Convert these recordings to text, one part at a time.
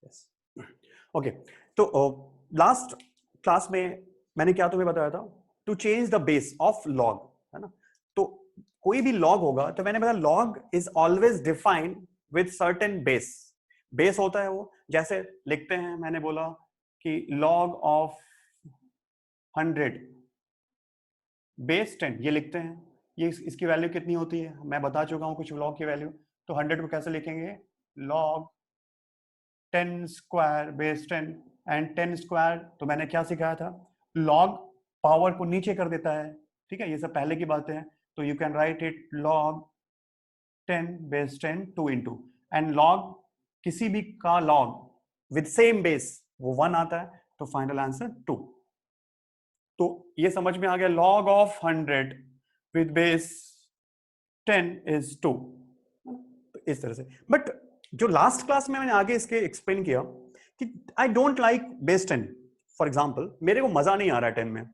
Yes okay. तो last class में मैंने क्या तुम्हें बताया था, to change the base of log, है ना। तो कोई भी लॉग होगा तो मैंने बताया log is always defined with certain base. Base होता है वो, जैसे लिखते हैं, मैंने बोला कि लॉग ऑफ 100 बेस 10, ये लिखते हैं। ये इसकी वैल्यू कितनी होती है मैं बता चुका हूं कुछ लॉग की वैल्यू। तो 100 को कैसे लिखेंगे, log 10 square base 10, and 10 square तो मैंने क्या सिखाया था, लॉग पावर को नीचे कर देता है, ठीक है, ये सब पहले की बातें हैं। तो you can write it log 10 base 10 2 into, and log किसी भी का लॉग विद सेम बेस वो 1 आता है, तो फाइनल आंसर 2। तो ये समझ में आ गया, log of 100 with base 10 is 2, तो इस तरह से। बट जो लास्ट क्लास में मैंने आगे इसके एक्सप्लेन किया कि I don't like base 10, for example मेरे को मजा नहीं आ रहा है 10 में,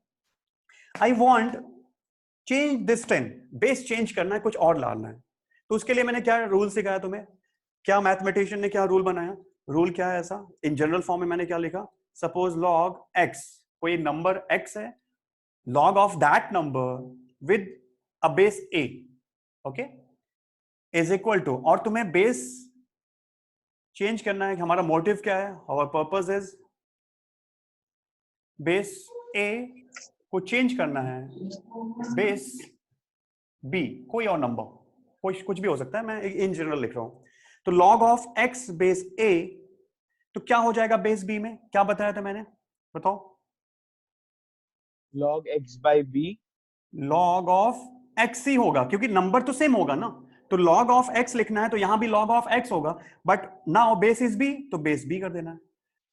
I want change this 10, base change करना है, कुछ और डालना है। तो उसके लिए मैंने क्या रूल सिखाया तुम्हें, क्या मैथमेटिशियन ने क्या रूल बनाया, रूल क्या है ऐसा, इन जनरल फॉर्म में मैंने क्या लिखा, सपोज log x, कोई नंबर x है, log of that number with a base a, okay, is equal to, और तुम्हें बेस चेंज करना है, हमारा मोटिव क्या है, our purpose is base a को चेंज करना है बेस b, कोई और नंबर, कोई कुछ भी हो सकता है, मैं इन जनरल लिख रहा हूं। तो log of x base a, तो क्या हो जाएगा बेस b में, क्या बताया था मैंने, बताओ, log x by b, log of x ही होगा क्योंकि नंबर तो सेम होगा ना। तो log of x लिखना है तो यहां भी log of x होगा, but now base is b, तो बेस b कर देना है।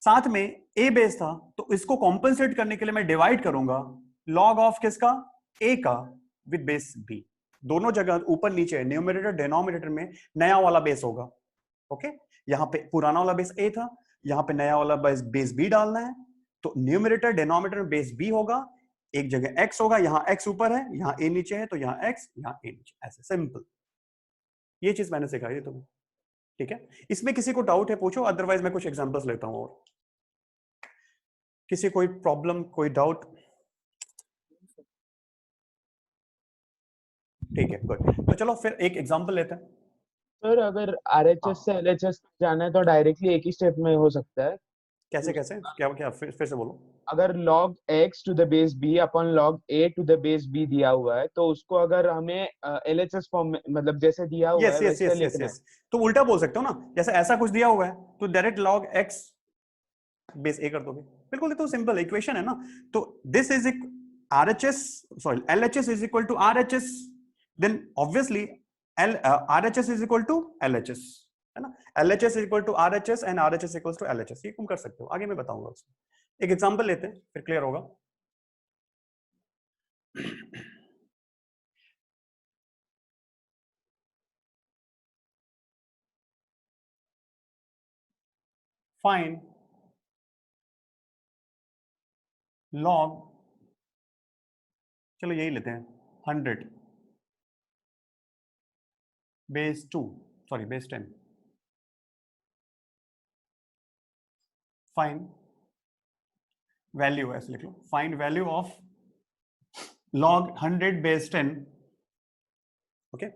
साथ में a बेस था तो इसको कॉम्पनसेट करने के लिए मैं डिवाइड करूंगा log of किसका, a का, विद बेस b। दोनों जगह ऊपर नीचे न्यूमरेटर डिनोमिनेटर में नया वाला बेस होगा, ओके। यहाँ पे पुराना वाला बेस a था, यहाँ पे नया वाला बेस b डालना है, तो न्यूमरेटर डिनोमिनेटर में बेस b होगा, एक जगह x होगा, यहाँ x ऊपर है, यहाँ a नीचे है, तो यहाँ x, यहाँ a नीचे, ऐसे सिंपल। ये चीज मैंने सिखाई थी तुम्हें, ठीक है। इसमें किसी को डाउट है पूछो, अदरवाइज मैं कुछ एग्जांपल्स लेता हूं। और किसी कोई प्रॉब्लम, कोई डाउट, ठीक है गुड। तो चलो फिर एक एग्जांपल लेते हैं। सर अगर RHS से LHS जाना है तो डायरेक्टली एक ही स्टेप में हो सकता है। कैसे कैसे, क्या क्या, फिर से बोलो। अगर log x to the base b upon log a to the base b दिया हुआ है तो उसको अगर हमें LHS फॉर्म में मतलब जैसे दिया हुआ यस है यस वैसे यस यस लिखना है। यस, तो उल्टा बोल सकते हो ना, जैसे ऐसा कुछ दिया हुआ है तो direct log x base a कर दोगे, बिल्कुल, ये तो सिंपल इक्वेशन है ना। तो this is RHS, sorry LHS is equal to RHS, then obviously RHS is equal to LHS, है ना। LHS is equal to RHS and RHS equal to LHS, ये तुम कर सकते हो, आगे मैं बताऊंगा उसमें। एक एग्जांपल लेते हैं फिर क्लियर होगा। फाइन log, चलो यही लेते हैं, 100 base 2, sorry base 10, find value, ऐसे लिख लो, find value of log 100 base 10, okay.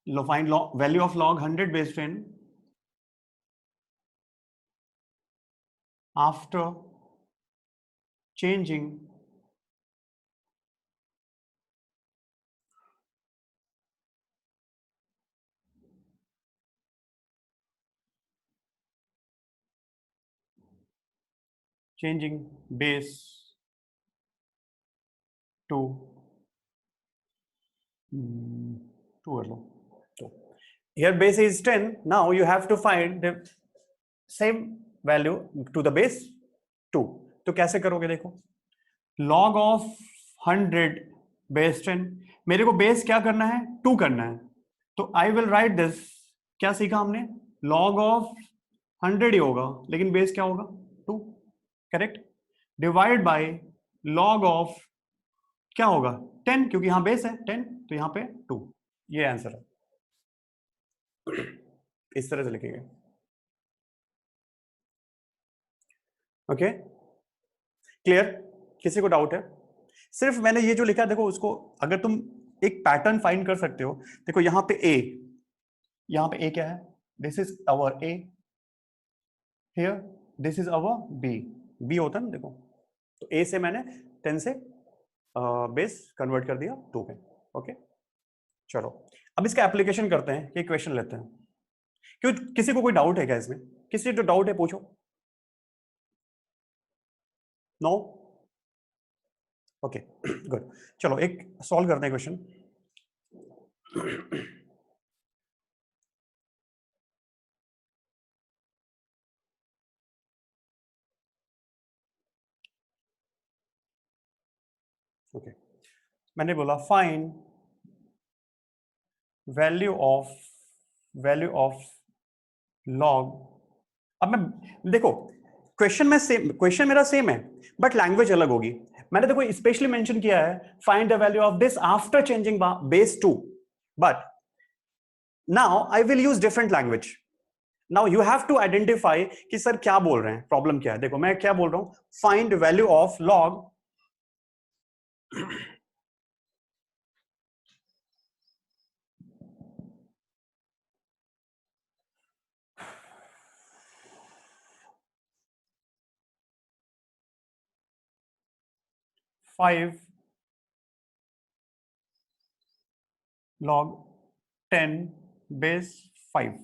Find value of log 100 base 10 after changing base to 2 कर लो। तो here base is 10, now you have to find the same value to the base 2। तो कैसे करोगे, देखो, log of 100 base 10, मेरे को base क्या करना है, 2 करना है, तो आई विल राइट दिस, क्या सीखा हमने, log of 100 ही होगा लेकिन बेस क्या होगा, 2, correct, divide by log of क्या होगा, 10, क्योंकि यहां बेस है 10, तो यहां पे 2, ये आंसर है। इस तरह से लिखेंगे। Okay, clear? किसी को डाउट है? सिर्फ मैंने ये जो लिखा देखो, उसको अगर तुम एक पैटर्न फाइंड कर सकते हो। देखो यहां पे ए, यहां पे ए क्या है? This is our A, here this is our B. B होता है ना, देखो तो ए से मैंने 10 से बेस कन्वर्ट कर दिया 2 पे। ओके, चलो अब इसका एप्लीकेशन करते हैं, ये क्वेश्चन लेते हैं। क्यों, किसी को कोई डाउट है क्या इसमें? किसी को डाउट है पूछो। नो? Okay, good. चलो एक सॉल्व करते हैं क्वेश्चन। ओके, मैंने बोला फाइंड वैल्यू ऑफ लॉग। अब मैं देखो, क्वेश्चन मेरा सेम है बट लैंग्वेज अलग होगी। मैंने देखो स्पेशली मेंशन किया है find the value of this after changing base 2, but now I will use different language. Now you have to identify कि सर क्या बोल रहे हैं, प्रॉब्लम क्या है। देखो मैं क्या बोल रहा हूं, find value of log five log 10 base 5.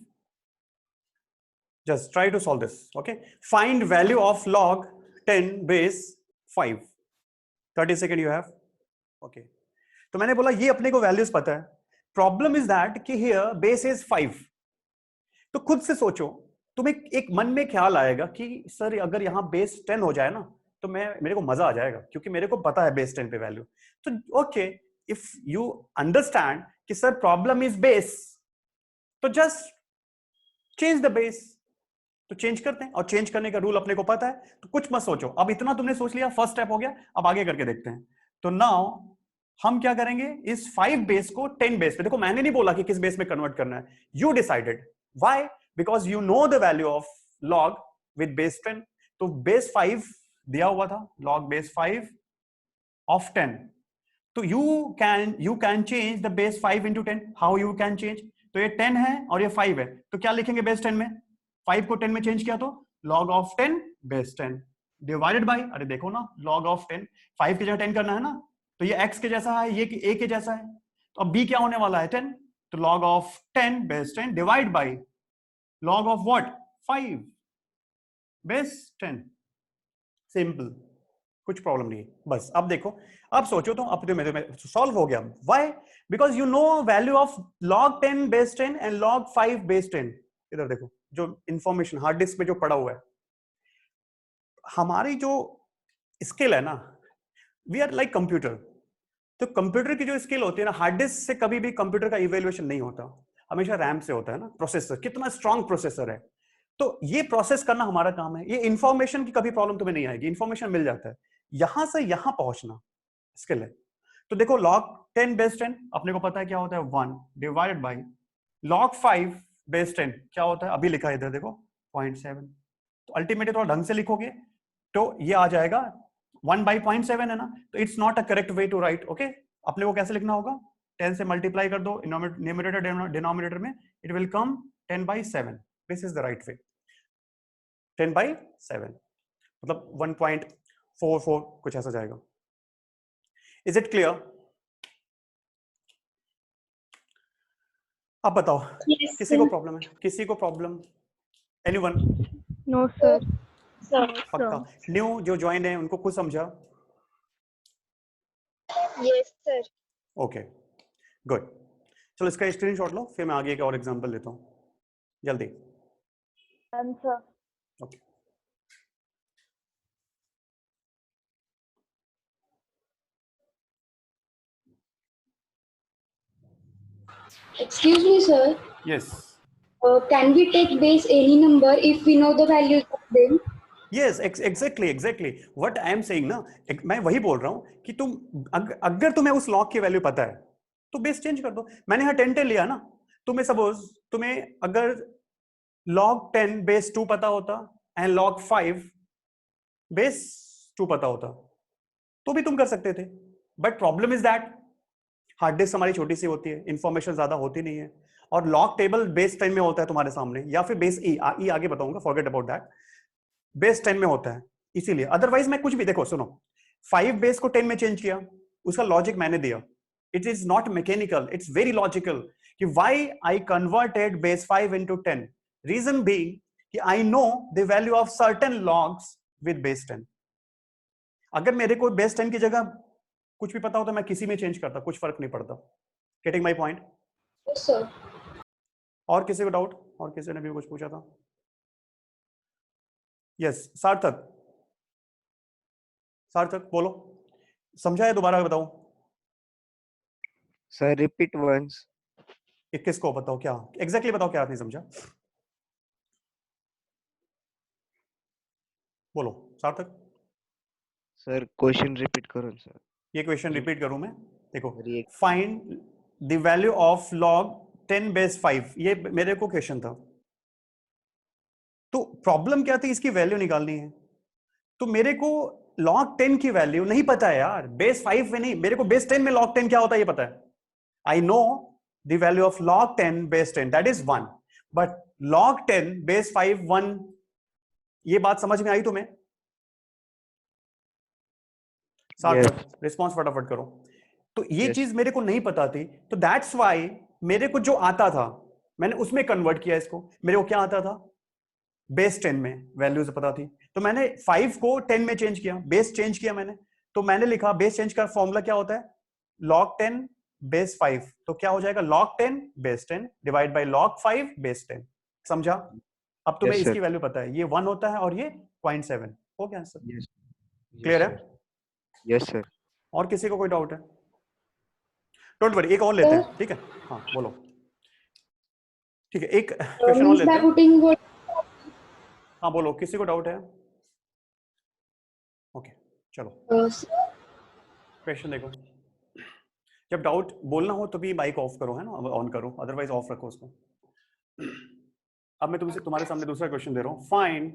Just try to solve this. Okay, find value of log 10 base 5. 30 seconds you have. Okay, तो मैंने बोला ये अपने को वैल्यूज पता है। प्रॉब्लम इज दैट कि हियर बेस इज 5। तो खुद से सोचो, तुम्हें एक मन में ख्याल आएगा कि सर अगर यहाँ बेस 10 हो जाए ना तो मेरे को मजा आ जाएगा, क्योंकि मेरे को पता है बेस 10 पे वैल्यू। तो ओके, इफ यू अंडरस्टैंड कि सर प्रॉब्लम इज बेस, तो जस्ट चेंज द बेस। तो चेंज करते हैं, और चेंज करने का रूल अपने को पता है। तो कुछ मत सोचो, अब इतना तुमने सोच लिया, फर्स्ट स्टेप हो गया, अब आगे करके देखते हैं। तो नाउ हम क्या करेंगे, इस 5 बेस को 10 बेस पे, देखो मैंने नहीं बोला कि किस बेस में कन्वर्ट करना है, you decided. Why? Because you know the value of log with base 10। तो बेस 5 दिया हुआ था, लॉग बेस 5 ऑफ 10। तो you can change the base 5 into 10. How you can change? तो ये 10 है और ये 5 है, तो क्या लिखेंगे बेस 10 में? 5 को 10 में चेंज किया तो log of 10 base 10 divided by, अरे देखो ना, log of 10, 5 की जगह 10 करना है ना, तो ये x के जैसा है, ये a के जैसा है, तो अब b क्या होने वाला है? 10। तो log of 10 base 10 divide by log of what? 5 base 10। Simple, कुछ प्रॉब्लम नहीं है। बस अब देखो, अब सोचो तो अब मेरे सॉल्व हो गया। Why? Because you know value of log 10 base 10 and log 5 base 10। इधर देखो, जो इंफॉर्मेशन हार्ड डिस्क में जो पड़ा हुआ है, हमारी जो स्किल है ना, वी आर लाइक कंप्यूटर। तो कंप्यूटर की जो स्किल होती है ना, हार्ड डिस्क से कभी भी कंप्यूटर का इवेल्युएशन नहीं होता, हमेशा रैम से होता है ना। प्रोसेसर कितना स्ट्रांग प्रोसेसर है, तो ये प्रोसेस करना हमारा काम है। ये इंफॉर्मेशन की कभी प्रॉब्लम तुम्हें नहीं आएगी, इंफॉर्मेशन मिल जाता है, यहां से यहां पहुंचना स्किल है। तो देखो log 10 बेस 10 अपने को पता है क्या होता है, 1 डिवाइडेड बाई log 5 बेस 10 क्या होता है, अभी लिखा है इधर देखो 0.7। तो अल्टीमेटली थोड़ा ढंग से लिखोगे तो ये आ जाएगा 1 बाई 0.7 है ना, तो it's not a correct way to write. Okay, अपने को कैसे लिखना होगा, 10 से मल्टीप्लाई कर दो न्यूमरेटर डिनोमिनेटर में, it will come 10 by 7। This is the right way, 10 by 7 मतलब 1.44 कुछ ऐसा जाएगा। Is it clear? आप बताओ, Yes, किसी को sir. प्रॉब्लम है? किसी को problem? Anyone? No, sir. Sir. पक्का? न्यू जो ज्वाइन है उनको कुछ समझा? Yes, sir. Okay, good. चलो इसका स्क्रीनशॉट लो, फिर मैं आगे एक और एग्जांपल लेता हूँ जल्दी। Answer. Okay, Excuse me, sir. Yes Can we take base any number if we know the values of them? Yes, exactly what I am saying ना, मैं वही बोल रहा हूँ कि तुम अगर तुम्हें उस लॉग की वैल्यू पता है तो बेस चेंज कर दो। मैंने यहाँ 10 लिया ना, तुम्हें सपोज तुम्हें अगर log 10 बेस 2 पता होता एंड log 5 बेस 2 पता होता तो भी तुम कर सकते थे, but problem is that hard disk हमारी छोटी सी होती है, इंफॉर्मेशन ज्यादा होती नहीं है, और लॉग टेबल बेस 10 में होता है तुम्हारे सामने, या फिर बेस ई आगे बताऊंगा, फॉरगेट अबाउट दैट, बेस 10 में होता है, इसीलिए। अदरवाइज मैं कुछ भी, देखो सुनो, 5 बेस को 10 में चेंज किया, उसका लॉजिक मैंने दिया, it is not mechanical, it's very logical कि why I converted base 5 into 10, reason being कि I know the value of certain logs with base 10। अगर मेरे को बेस 10 की जगह कुछ भी पता होता मैं किसी में चेंज करता, कुछ फर्क नहीं पड़ता। Getting my point? Yes, sir. और किसी को डाउट? और किसी ने भी कुछ पूछा था? यस, सार्थक, सार्थक बोलो, समझाया दोबारा बताओ। Sir repeat once. 21 को बताओ क्या एग्जैक्टली बताओ, क्या नहीं समझा, बोलो सार्थक। सर क्वेश्चन रिपीट करो सर। ये क्वेश्चन रिपीट करूं मैं, देखो, अरे एक find the value of log 10 base 5, ये मेरे को क्वेश्चन था, तो प्रॉब्लम क्या थी, इसकी वैल्यू निकालनी है, तो मेरे को log 10 की वैल्यू नहीं पता है यार, बेस 5 में नहीं, मेरे को बेस 10 में log 10 क्या होता है ये पता है, आई know the value of log 10 base 10 that is 1, but log 10 base 5 1, ये बात समझ में आई तुम्हें? सार्थक रिस्पॉन्स फटाफट करो। तो ये Yes. चीज मेरे को नहीं पता थी, तो दैट्स वाई मेरे को जो आता था मैंने उसमें कन्वर्ट किया इसको। मेरे को क्या आता था, बेस 10 में वैल्यूज पता थी, तो मैंने 5 को 10 में चेंज किया, बेस चेंज किया मैंने, तो मैंने लिखा बेस चेंज का फॉर्मूला क्या होता है, log 10 बेस 5, तो क्या हो जाएगा log 10 base 10 divide by log 5 base 10। समझा? अब तुम्हें Yes, sir. इसकी वैल्यू पता है, ये 1 होता है और ये 0.7 हो गया आंसर। Yes. क्लियर है? Yes sir. और किसी को कोई डाउट है? डोंट वरी, एक और लेते हैं, ठीक है? हाँ बोलो। ठीक है, एक क्वेश्चन और Means लेते by हैं। putting what? हाँ बोलो, किसी को डाउट है? ओके चलो, Sir, क्वेश्चन देखो। जब डाउट बोलना हो तो भी माइक ऑफ करो, है ना, ऑन करो, अदरवाइज ऑफ रखो उसको। अब मैं तुमसे तुम्हारे सामने दूसरा क्वेश्चन दे रहा हूं, find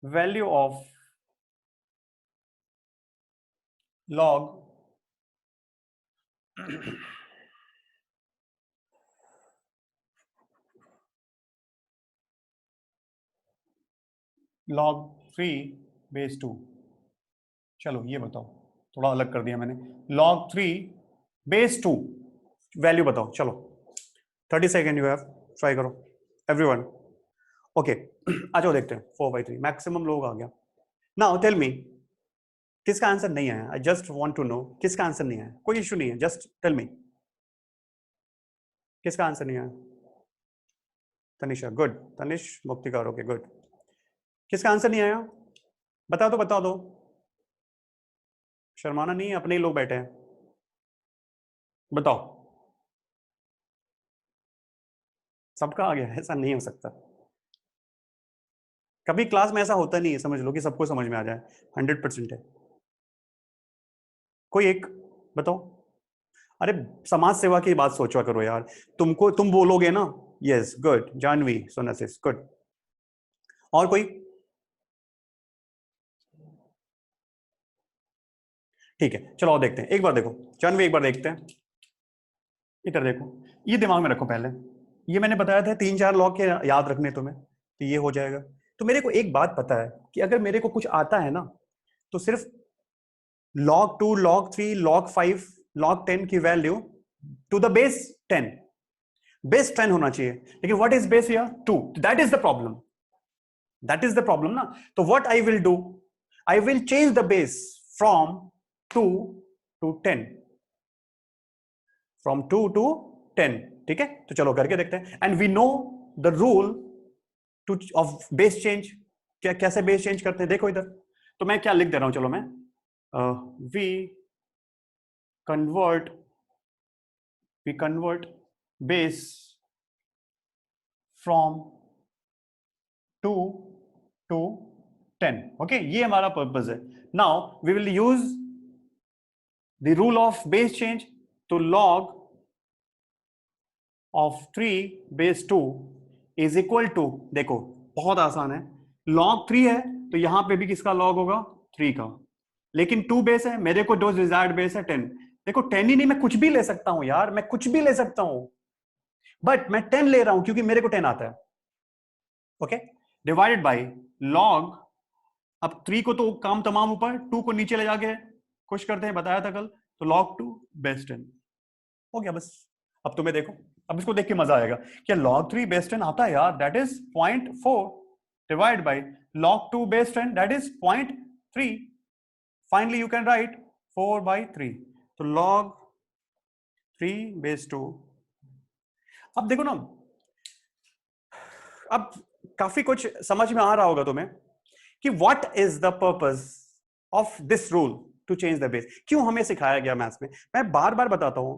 value of log log 3 base 2। चलो ये बताओ, थोड़ा अलग कर दिया मैंने, log 3 बेस 2 वैल्यू बताओ। चलो 30 सेकेंड यू हैव, ट्राई करो एवरीवन। ओके आ जाओ देखते हैं, 4/3 मैक्सिमम लोग आ गया। नाउ टेल मी, किसका आंसर नहीं आया? I just want to know किसका आंसर नहीं आया, कोई इशू नहीं है, जस्ट टेल मी किसका आंसर नहीं आया। Tanisha, good, Tanish Muktikar, okay good. किसका आंसर नहीं आया बता दो, बता दो, शर्माना नहीं है, अपने ही लोग बैठे हैं, बताओ। सबका आ गया, ऐसा नहीं हो सकता, कभी क्लास में ऐसा होता नहीं है, समझ लो कि सबको समझ में आ जाए, 100% है। कोई एक बताओ। अरे समाज सेवा की बात सोचा करो यार, तुमको तुम बोलोगे ना, यस गुड, जानवी सोनासिस गुड। और कोई? ठीक है चलो और देखते हैं, एक बार देखो जानवी, एक बार देखते हैं, इधर देखो, ये दिमाग में रखो पहले, ये मैंने बताया था 3-4 लॉग के याद रखने तुम्हें, तो ये हो जाएगा। तो मेरे को एक बात पता है कि अगर मेरे को कुछ आता है ना, तो सिर्फ log 2 log 3 log 5 log 10 की value to the base 10, base 10 होना चाहिए, लेकिन what is base here 2, that is the problem, that is the problem ना। तो what I will do, I will change the base from 2 to 10, from 2 to 10, ठीक है? तो चलो करके देखते हैं, and we know the rule to of base change, क्या कैसे बेस चेंज करते हैं, देखो इधर। तो मैं क्या लिख दे रहा हूं, चलो मैं we convert base from 2 to 10, okay, ये हमारा पर्पस है। Now we will use the rule of base change, तो log of 3 base 2 is equal to, देखो बहुत आसान है, log 3 है तो यहां पे भी किसका log होगा? 3 का। लेकिन 2 बेस है, मेरे को जो डिजायर्ड बेस है 10। देखो 10 ही नहीं, मैं कुछ भी ले सकता हूं यार, मैं कुछ भी ले सकता हूं, बट मैं 10 ले रहा हूं क्योंकि मेरे को 10 आता है। ओके, डिवाइडेड बाय log, अब 3 को तो काम तमाम ऊपर, 2 को नीचे ले जाके कुछ करते हैं, बताया था कल, तो log 2 बेस 10 हो गया बस। अब तुम्हें देखो, अब इसको देख के मजा आएगा, क्या log 3 बेस 10 आता है यार, that is 0.4 divide by log 2 base 10, that is 0.3। Finally you can write 4/3, तो log 3 बेस 2। अब देखो ना, अब काफी कुछ समझ में आ रहा होगा तुम्हें कि what is the purpose of this rule to change the base, क्यों हमें सिखाया गया मैथ्स में। मैं बार बार बताता हूं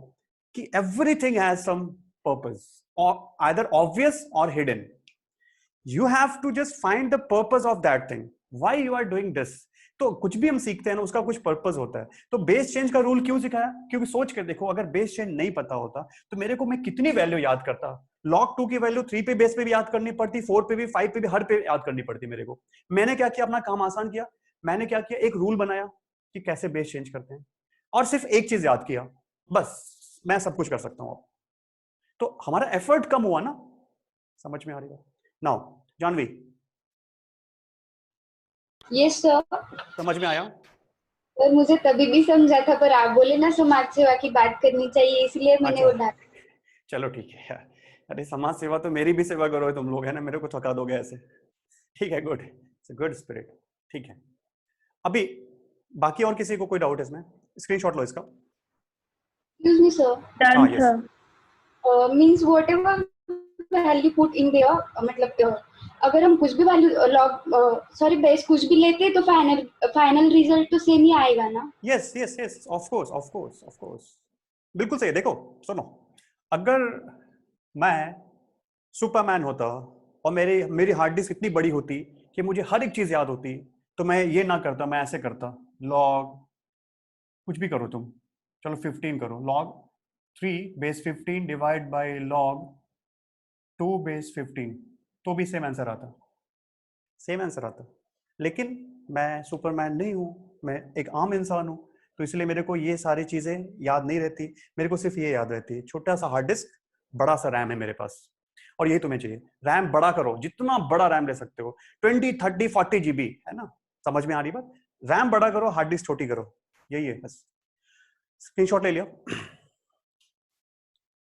कि एवरीथिंग हैज सम पर्पस, और आइदर ऑब्वियस और hidden. You have to just find the purpose of that thing, why you are doing this. तो कुछ भी हम सीखते हैं ना, उसका कुछ पर्पस होता है। तो बेस चेंज का रूल क्यों सिखाया? क्योंकि सोच कर देखो, अगर बेस चेंज नहीं पता होता तो मेरे को, मैं कितनी वैल्यू याद करता। log 2 की वैल्यू 3 पे बेस पे भी याद करनी पड़ती, 4 पे भी, 5 पे भी, हर पे याद करनी पड़ती मेरे को। मैंने क्या किया, अपना काम आसान किया। मैंने क्या किया, एक रूल बनाया कि कैसे बेस चेंज करते हैं, और सिर्फ एक चीज याद किया, बस मैं सब कुछ कर सकता हूं अब। तो हमारा एफर्ट कम हुआ ना। समझ में आ रही है? Now Janvi, yes sir. समझ में आया? और मुझे तभी भी समझा था, पर आप बोले ना समाज सेवा की बात करनी चाहिए, इसलिए मैंने अच्छा, वो डाला। चलो ठीक है यार। अरे समाज सेवा तो मेरी भी सेवा करो तुम लोग, है ना, मेरे को थका दोगे ऐसे। ठीक है, गुड, गुड स्पिरिट। ठीक है, अभी बाकी और किसी को कोई डाउट है इसमें? स्क्रीनशॉट लो इसका। Excuse me sir. हाँ, Done, yes. sir. Means what ever value put in their, मतलब अगर हम कुछ भी वैल्यू लॉग सॉरी बेस कुछ भी लेते हैं तो फाइनल रिजल्ट तो सेम ही आएगा ना? Yes yes yes, of course of course of course, बिल्कुल सही है। देखो सुनो, अगर मैं सुपरमैन होता और मेरी मेरी हार्ड डिस्क इतनी बड़ी होती कि मुझे हर एक चीज याद होती, तो मैं ये ना करता, मैं ऐसे करता, लॉग कुछ भी करो तुम, चलो 15 करो, log 3 base 15 divide by log 2 base 15, तो भी सेम आंसर आता, सेम आंसर आता। लेकिन मैं सुपरमैन नहीं हूं, मैं एक आम इंसान हूं, तो इसलिए मेरे को ये सारी चीजें याद नहीं रहती। मेरे को सिर्फ ये याद रहती है, छोटा सा हार्ड डिस्क, बड़ा सा रैम है मेरे पास, और यही तुम्हें चाहिए। रैम बड़ा करो, जितना बड़ा रैम ले सकते हो, 20 30 40 GB, है ना? समझ में आ रही बात? रैम बड़ा करो, हार्ड डिस्क छोटी करो, यही है बस। स्क्रीनशॉट ले लिया?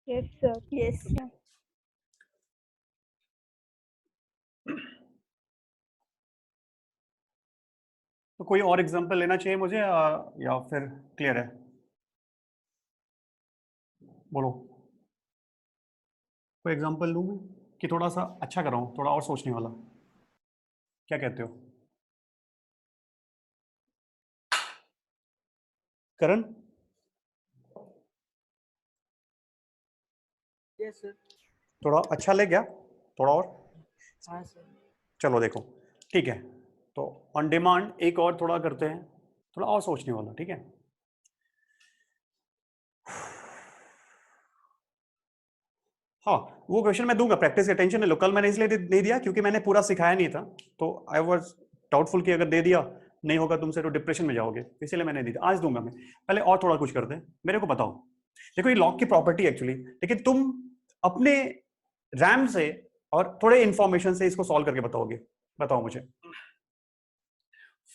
Yes, sir. Yes, sir. तो कोई और एग्जांपल लेना चाहिए मुझे, या फिर क्लियर है? बोलो, कोई एग्जांपल लूं मैं, कि थोड़ा सा अच्छा कराऊं, थोड़ा और सोचने वाला? क्या कहते हो करण? Yes sir. थोड़ा अच्छा ले गया, थोड़ा और? हाँ सर। चलो देखो, ठीक है, तो ऑन डिमांड एक और थोड़ा करते हैं, थोड़ा और सोचने वाला, ठीक है? हाँ, वो क्वेश्चन मैं दूंगा, प्रैक्टिस का टेंशन नहीं लो। कल मैंने इसलिए नहीं दिया क्योंकि मैंने पूरा सिखाया नहीं था, तो आई वाज डाउटफुल कि अगर दे दिया नहीं होगा तुमसे तो डिप्रेशन में जाओगे, इसलिए मैंने नहीं दिया। आज दूंगा मैं, पहले और थोड़ा कुछ करते हैं, मेरे को बताओ। देखो ये लॉग की प्रॉपर्टी एक्चुअली, लेकिन तुम अपने रैम से और थोड़े इंफॉर्मेशन से इसको सॉल्व करके बताओगे। बताओ मुझे,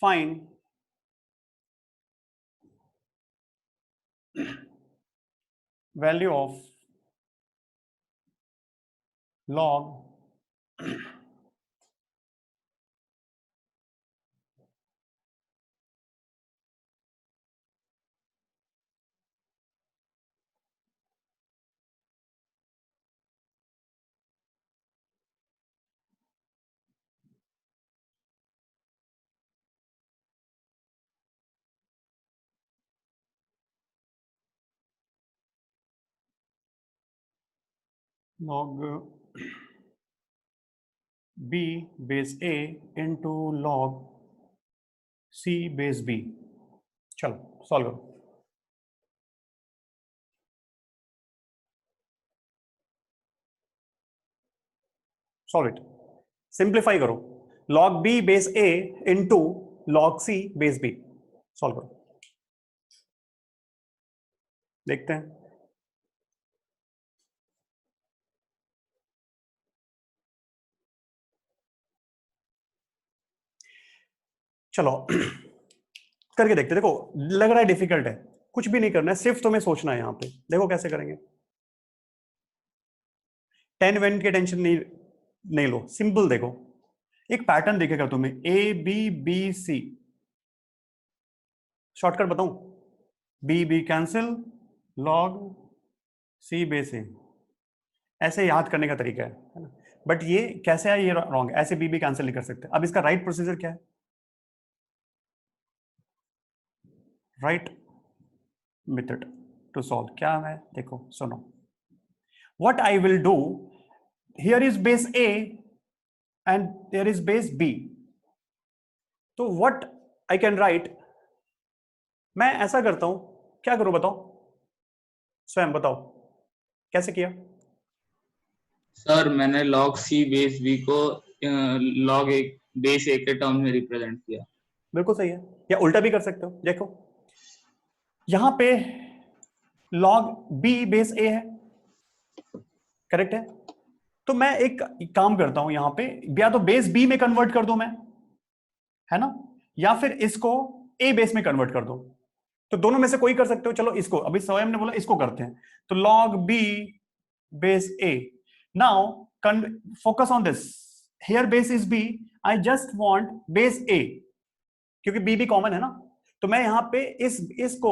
fine value of log log b base a into log c base b। चलो सॉल्व करो। सॉल्व इट, सिंप्लीफाई करो, log b base a into log c base b, solve करो, देखते हैं। चलो करके देखते, देखो लग रहा है डिफिकल्ट है, कुछ भी नहीं करना है, सिर्फ तुम्हें सोचना है यहाँ पे। देखो कैसे करेंगे, 10 इवेंट की टेंशन नहीं लो, सिंपल देखो, एक पैटर्न दिखेगा तुम्हें, A B B C, shortcut बताऊं, B B cancel, log C base A, ऐसे याद करने का तरीका है ना, बट ये कैसे है, ये रॉन्ग, ऐसे बी बी कैंसिल नहीं कर सकते। अब इसका राइट प्रोसीजर क्या है, राइट मेथड टू सॉल्व क्या है, देखो सुनो, what I will do, here is base A and there is base B, तो व्हाट आई कैन राइट, मैं ऐसा करता हूं, क्या करूं बताओ, स्वयं बताओ कैसे किया। सर मैंने log c बेस b को log एक बेस a के टर्म में रिप्रेजेंट किया। बिल्कुल सही है, या उल्टा भी कर सकते हो, देखो यहां पे log b बेस a है, करेक्ट है, तो मैं एक काम करता हूं यहां पे, या तो बेस b में कन्वर्ट कर दो मैं, है ना, या फिर इसको a बेस में कन्वर्ट कर दो, तो दोनों में से कोई कर सकते हो। चलो इसको, अभी स्वयं ने बोला इसको करते हैं, तो log b base a, now focus on this, here base is b, I just want base a, क्योंकि b भी कॉमन है ना, तो मैं यहां पे इसको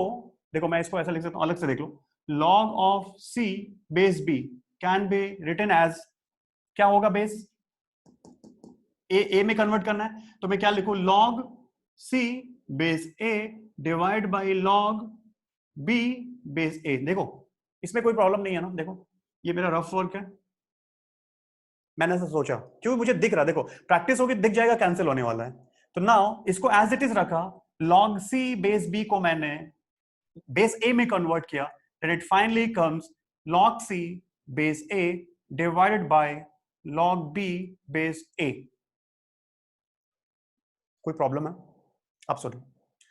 देखो, मैं इसको ऐसा लिख सकता हूं, अलग से देख लो, log of c base b can be written as, क्या होगा, बेस a में कन्वर्ट करना है, तो मैं क्या लिखूं, log c base a divide by log b base a। देखो इसमें कोई प्रॉब्लम नहीं है ना, देखो ये मेरा रफ वर्क है, मैंने ऐसा सोचा क्योंकि मुझे दिख रहा, देखो प्रैक्टिस होगी दिख जाएगा, कैंसिल होने वाला है, तो नाउ इसको एज इट इज रखा, log c बेस b को मैंने बेस a में कन्वर्ट किया, then it finally comes log c base a divided by log b base a। कोई प्रॉब्लम है, अब सुनो,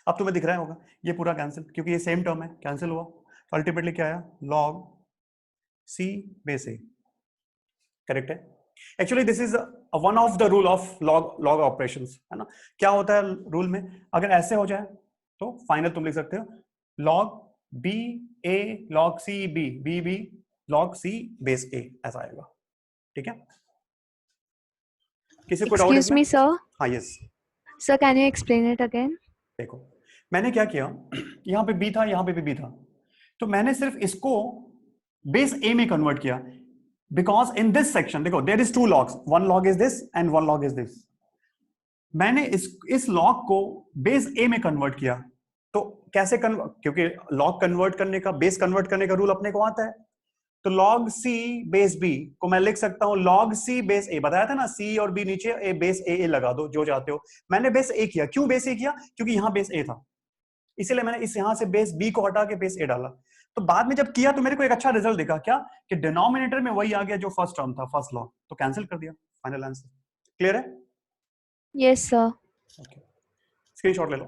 अब तुम्हें दिख रहा होगा ये पूरा कैंसिल, क्योंकि ये सेम टर्म है, कैंसिल हुआ, तो अल्टीमेटली क्या आया, log c base a, correct है। Actually this is one of the rule of log operations, है ना, क्या होता है रूल में, अगर ऐसे हो जाए तो फाइनल तुम लिख सकते हो log b a log c b b b log c base a, ऐसा आएगा, ठीक है। किसी को डाउट Excuse me, sir. हाँ yes, Sir, can you explain it again? देखो मैंने क्या किया, यहाँ पे b था, यहाँ पे भी b था, तो मैंने सिर्फ इसको बेस a में कन्वर्ट किया, बिकॉज इन दिस सेक्शन देखो there is two logs, one log is this and one log is this, मैंने इस लॉग को बेस a में कन्वर्ट किया, तो कैसे कन्वर्ट, क्योंकि लॉग कन्वर्ट करने का, बेस कन्वर्ट करने का रूल अपने को आता है, तो log c बेस b को मैं लिख सकता हूं log c बेस a, बताया था ना, c और b नीचे, a बेस a लगा दो जो चाहते हो, मैंने बेस a किया, क्यों बेस a किया, क्योंकि यहां बेस a था, इसीलिए मैंने इस यहां से बेस b को हटा के बेस a डाला, तो बाद में जब किया तो मेरे को एक अच्छा रिजल्ट दिखा, क्या कि डिनोमिनेटर में वही आ गया जो फर्स्ट टर्म था, फर्स्ट लॉग, तो कैंसिल कर दिया, फाइनल आंसर क्लियर है। Yes, sir. ओके, स्क्रीनशॉट ले लो,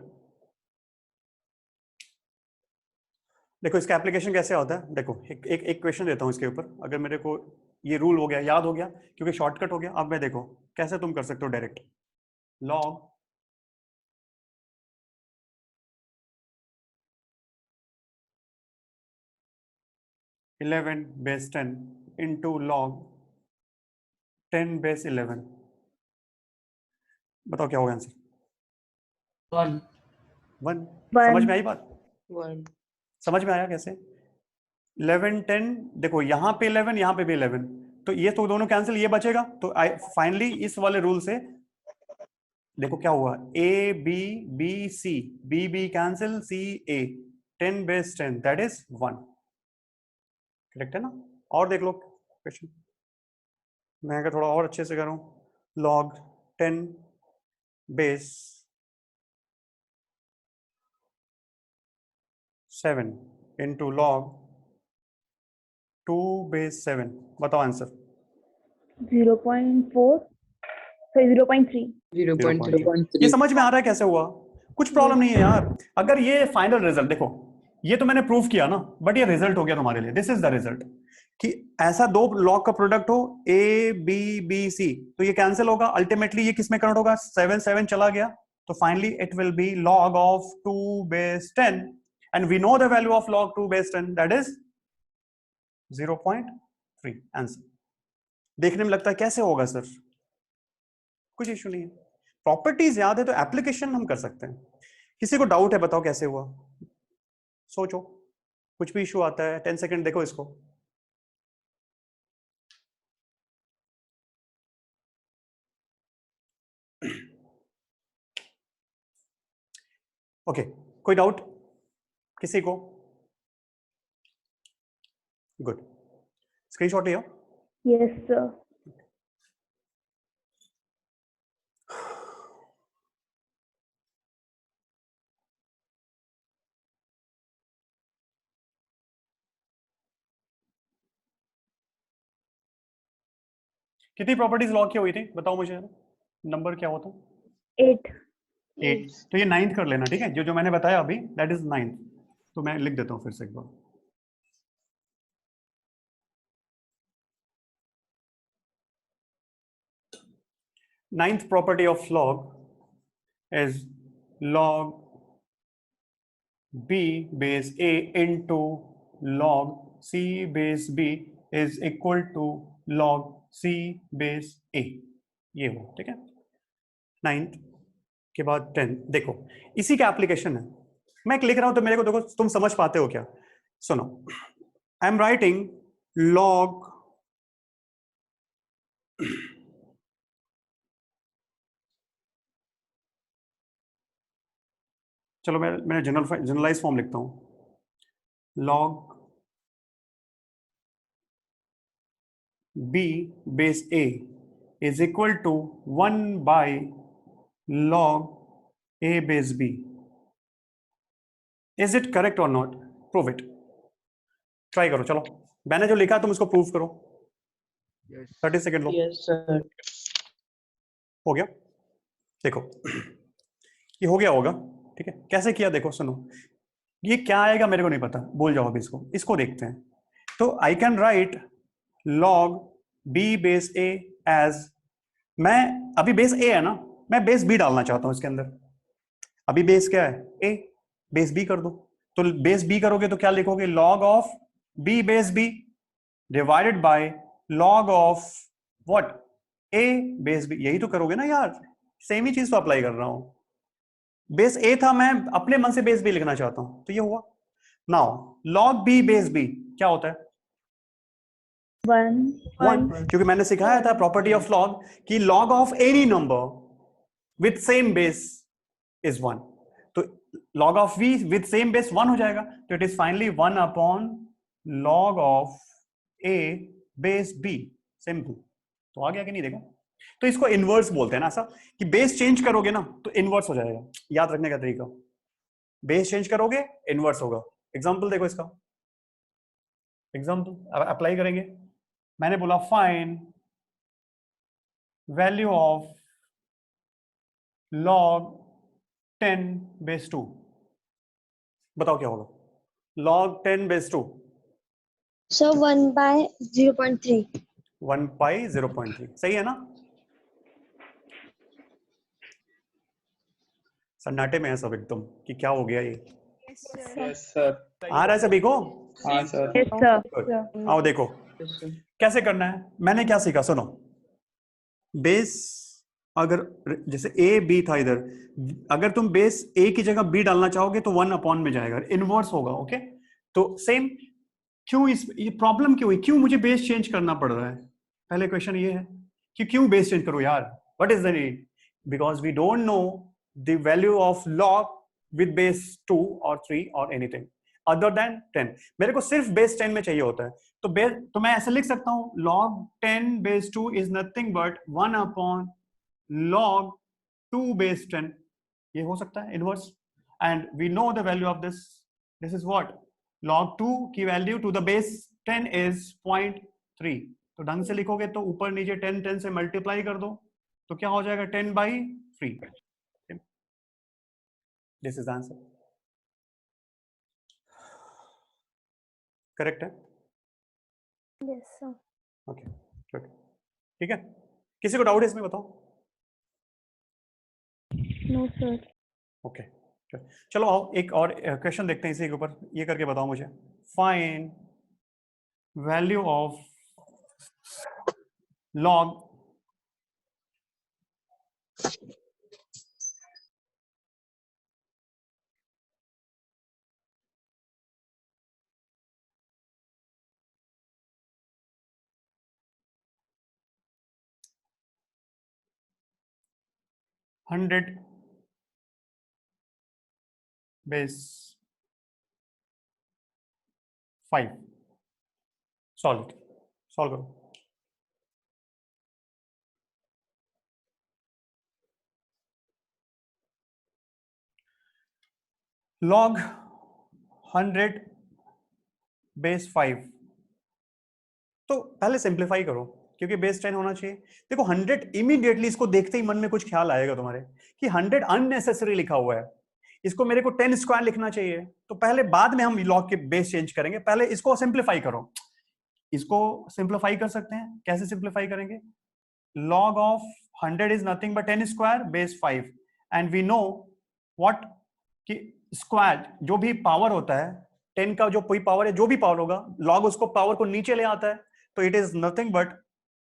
देखो इसका एप्लीकेशन कैसे होता है, देखो एक क्वेश्चन देता हूं इसके ऊपर, अगर मेरे को ये रूल हो गया, याद हो गया, क्योंकि शॉर्टकट हो गया, अब मैं देखो कैसे तुम कर सकते हो direct, log eleven base 10 into log 10 base 11, बताओ क्या होगा आंसर, 1। समझ में आई बात, समझ में आया कैसे, 11 10, देखो यहाँ पे 11, यहाँ पे भी 11, तो ये तो दोनों कैंसिल, ये बचेगा, तो फाइनली इस वाले रूल से देखो क्या हुआ, A B B C, B B cancel, C A, 10 base 10 that is 1, correct है ना। और देख लो क्वेश्चन, मैं अगर थोड़ा और अच्छे से करूं, log 10 base 7 into log 2 base 7, बताओ आंसर, 0.4 so 0.3 ये समझ में आ रहा है कैसे हुआ? कुछ प्रॉब्लम नहीं है यार। अगर ये फाइनल रिजल्ट देखो, ये तो मैंने प्रूव किया ना, बट ये रिजल्ट हो गया तुम्हारे लिए। दिस इज द रिजल्ट कि ऐसा दो लॉग का प्रोडक्ट हो ए बी बी सी, तो ये कैंसिल होगा। अल्टीमेटली ये किस में कन्वर्ट होगा? 7 7 चला गया, तो finally it will be log of 2 base 10 and we know the value of log 2 base 10, that is 0.3 answer. देखने में लगता है कैसे होगा सर? कुछ इशू नहीं है, प्रॉपर्टीज याद है तो एप्लीकेशन हम कर सकते हैं। किसी को डाउट है बताओ कैसे हुआ? सोचो, कुछ भी इशू आता है 10 सेकंड देखो इसको। ओके कोई डाउट किसी को? गुड, स्क्रीनशॉट लिया? yes sir कितनी प्रॉपर्टीज लॉग की हुई थी बताओ मुझे, नंबर क्या होता? 8 8। तो ये 9th कर लेना, ठीक है? जो जो मैंने बताया अभी दैट इज 9th, तो मैं लिख देता हूं फिर से एक बार। Ninth property of log is log b base a into log c base b is equal to log c base a, ये हो, ठीक है? 9th के बाद 10th, देखो इसी का एप्लीकेशन है। मैं लिख रहा हूं तो मेरे को देखो तुम समझ पाते हो क्या? सुनो, आई एम राइटिंग log चलो मैं जनरलाइज फॉर्म लिखता हूं। log b base a is equal to 1 by log a base b. Is it correct or not? Prove it. Try करो, चलो मैंने जो लिखा तुम इसको प्रूव करो। 30 सेकेंड लो। Yes sir. हो गया? देखो ये हो गया होगा, ठीक है? कैसे किया देखो, सुनो, ये क्या आएगा मेरे को नहीं पता, बोल जाओ अभी इसको देखते हैं। तो I can write log b base a as, मैं अभी बेस a है ना, मैं बेस b डालना चाहता हूं इसके अंदर। अभी बेस क्या है? a, बेस b कर दो। तो बेस b करोगे तो क्या लिखोगे? log of b base b divided by log of what? a base b। यही तो करोगे ना यार, सेम ही चीज तो अप्लाई कर रहा हूं। बेस a था, मैं अपने मन से बेस b लिखना चाहता हूं, तो ये हुआ। Now log b base b क्या होता है? 1, क्योंकि मैंने सिखाया था प्रॉपर्टी ऑफ लॉग कि log of any number with same base is 1, तो log of v with same base 1 हो जाएगा। तो it is finally 1 upon log of a base b, simple. तो आ गया कि नहीं? देखो, तो इसको इनवर्स बोलते हैं ना, ऐसा कि बेस चेंज करोगे ना तो इनवर्स हो जाएगा। याद रखने का तरीका, बेस चेंज करोगे इनवर्स होगा। एग्जांपल देखो इसका, एग्जांपल अप्लाई करेंगे। मैंने बोला find value of log 10 base 2, बताओ क्या होगा? log 10 base 2 so 1 by 0.3 1 by 0.3, सही है ना? सन्नाटे में है सब एकदम कि क्या हो गया ये। Yes sir. आ रहा है सभी को? हाँ सर। yes sir Good. आओ देखो कैसे करना है। मैंने क्या सीखा, सुनो, बेस अगर जैसे ए बी था इधर, अगर तुम बेस ए की जगह बी डालना चाहोगे तो 1 अपॉन में जाएगा, इनवर्स होगा। ओके, तो सेम क्यों ये प्रॉब्लम क्यों हुई? क्यों मुझे बेस चेंज करना पड़ रहा है? पहले क्वेश्चन ये है कि क्यों बेस चेंज करो यार? What is the need? Because we don't know the value of log with base 2 और 3 और एनीथिंग अदर देन 10। मेरे को सिर्फ बेस 10 में चाहिए होता है, तो मैं ऐसे लिख सकता हूं log 10 base 2 is nothing but 1 upon log 2 base 10। ये हो सकता है inverse, and we know the value of this is what? log 2 की value to the base 10 is 0.3, तो ढंग से लिखोगे तो ऊपर नीचे 10 10 से मल्टीप्लाई कर दो तो क्या हो जाएगा 10/3. This is answer. करेक्ट है. Yes, sir. Okay good. ठीक है, किसी को डाउट है इसमें बताओ. No, sir. ओके चलो आओ एक और क्वेश्चन देखते हैं इसी के ऊपर. ये करके बताओ मुझे. Find value of log hundred base 5. Solve करो. log 100 base 5. तो पहले सिंप्लीफाई करो क्योंकि बेस 10 होना चाहिए. देखो 100 इमीडिएटली इसको देखते ही मन में कुछ ख्याल आएगा तुम्हारे कि 100 अननेसेसरी लिखा हुआ है, इसको मेरे को 10 स्क्वायर लिखना चाहिए. तो पहले बाद में हम लॉग के बेस चेंज करेंगे, पहले इसको सिंप्लीफाई करो. इसको सिंप्लीफाई कर सकते हैं. कैसे सिंप्लीफाई करेंगे? log of 100 is nothing but 10 square base 5 and we know what कि स्क्वायर जो भी पावर होता है 10 का जो कोई पावर है, जो भी पावर होगा log उसको पावर को नीचे ले आता है. तो it is nothing but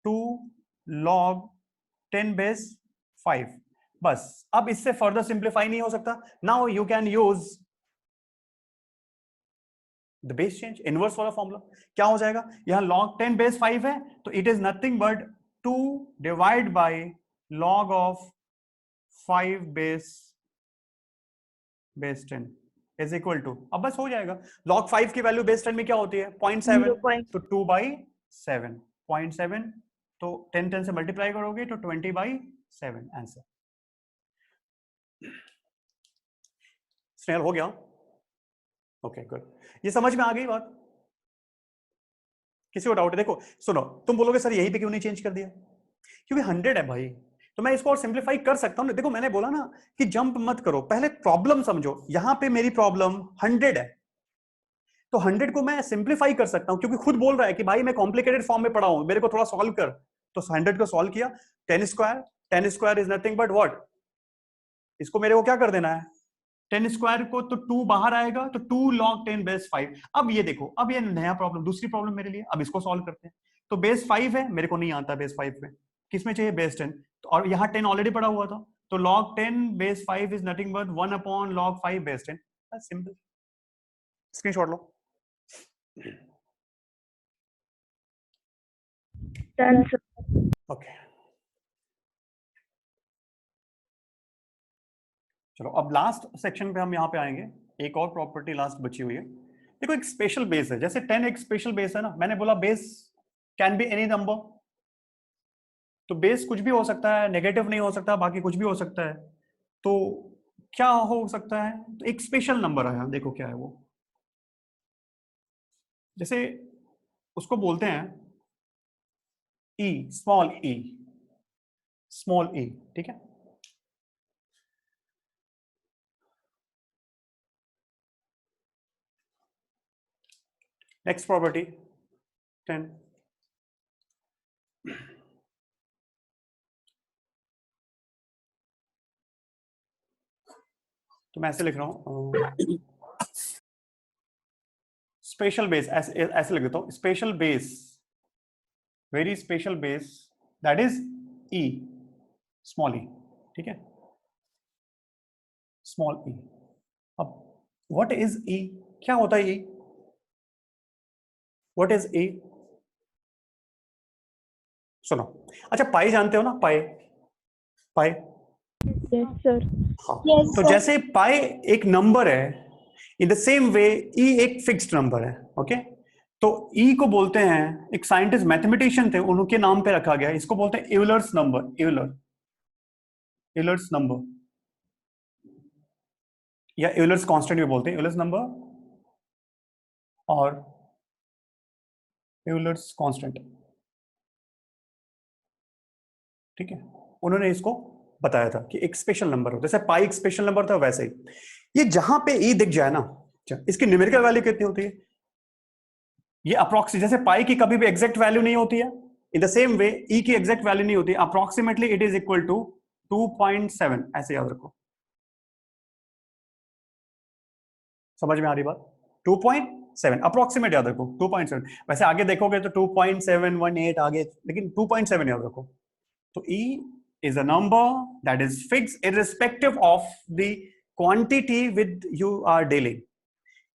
2 log 10 base 5. बस अब इससे फर्दर सिंप्लीफाई नहीं हो सकता. Now you can use the base change, inverse वाला फॉर्मूला. क्या हो जाएगा? यहां log 10 बेस 5 है तो it is nothing but 2 divide by log of 5 base 10 is equal to. अब बस हो जाएगा. log 5 की वैल्यू बेस 10 में क्या होती है? 0.7. 0. तो 2/7 0.7 तो 10 10 से मल्टीप्लाई करोगे तो 20/7 आंसर. स्नेहल हो गया? Okay good. ये समझ में आ गई बात? किसी को डाउट है? देखो सुनो, तुम बोलोगे सर यहीं पे क्यों नहीं चेंज कर दिया? क्योंकि 100 है भाई, तो मैं इसको और सिंप्लीफाई कर सकता हूं. देखो मैंने बोला ना कि जंप मत करो, पहले प्रॉब्लम समझो. यहां पे मेरी प्रॉब्लम 100 है तो 100 को मैं सिंप्लीफाई कर सकता हूं क्योंकि खुद बोल रहा है कि भाई मैं कॉम्प्लिकेटेड फॉर्म में पढ़ा हूं, मेरे को थोड़ा सॉल्व कर. तो 100 को सॉल्व किया. 10 square is nothing but what? इसको मेरे को क्या कर देना है? 10 स्क्वायर को तो 2 बाहर आएगा तो 2 log 10 बेस 5. अब ये देखो, अब ये नया प्रॉब्लम, दूसरी प्रॉब्लम मेरे लिए. अब इसको सॉल्व करते हैं. तो बेस 5 है, मेरे को नहीं आता बेस 5 में. किसमें चाहिए? बेस 10. तो और यहाँ 10 ऑलरेडी पड़ा हुआ था तो log 10 base 5 is nothing but 1 log 5 base 10. Simple. Screenshot low. Done, sir. Okay चलो अब लास्ट सेक्शन पे हम यहाँ पे आएंगे. एक और प्रॉपर्टी लास्ट बची हुई है. देखो एक स्पेशल बेस है, जैसे 10 एक स्पेशल बेस है ना. मैंने बोला base can be any number. तो बेस कुछ भी हो सकता है, नेगेटिव नहीं हो सकता, बाकी कुछ भी हो सकता है. तो क्या हो सकता है? तो एक स्पेशल नंबर आया, देखो क्या है वो. जैसे उसको बोलते हैं ई, स्मॉल ई. ठीक है. Next property 10. तो मैं ऐसे लिख रहा हूं स्पेशल बेस. ऐसे लिख देता हूं special base, very special base that is E, small E. ठीक है, स्मॉल ई. अब व्हाट इज ई? क्या होता है ई? व्हाट इज ई? सुनो. अच्छा पाई जानते हो ना? पाई. Yes, sir. हाँ. Yes, तो sir. जैसे पाई एक नंबर है, इन द सेम वे ई एक फिक्स्ड नंबर है. ओके. तो ई को बोलते हैं, एक साइंटिस्ट मैथमेटिशियन थे, उनके नाम पे रखा गया. इसको बोलते हैं यूलर्स नंबर. यूलर्स नंबर या यूलर्स कांस्टेंट भी बोलते हैं. यूलर्स नंबर और यूलर्स कांस्टेंट. ठीक है, उन्होंने इसको बताया था कि एक स्पेशल नंबर हो, जैसे पाई एक स्पेशल नंबर था वैसे ही ये जहां पे ई दिख जाए ना, इसकी न्यूमेरिकल वैल्यू कितनी होती है, ये अप्रोक्सी, जैसे पाई की कभी भी एग्जैक्ट वैल्यू नहीं होती है, इन द सेम वे ई की एग्जैक्ट वैल्यू नहीं होती, approximately it is equal to 2.7, ऐसे याद रखो। समझ में आ रही बात? 2.7 अप्रोक्सीमेट याद रखो, 2.7। वैसे आगे देखोगे तो 2.718 आगे, लेकिन 2.7 याद रखो। तो E is a number that is fixed irrespective of the quantity with you are dealing.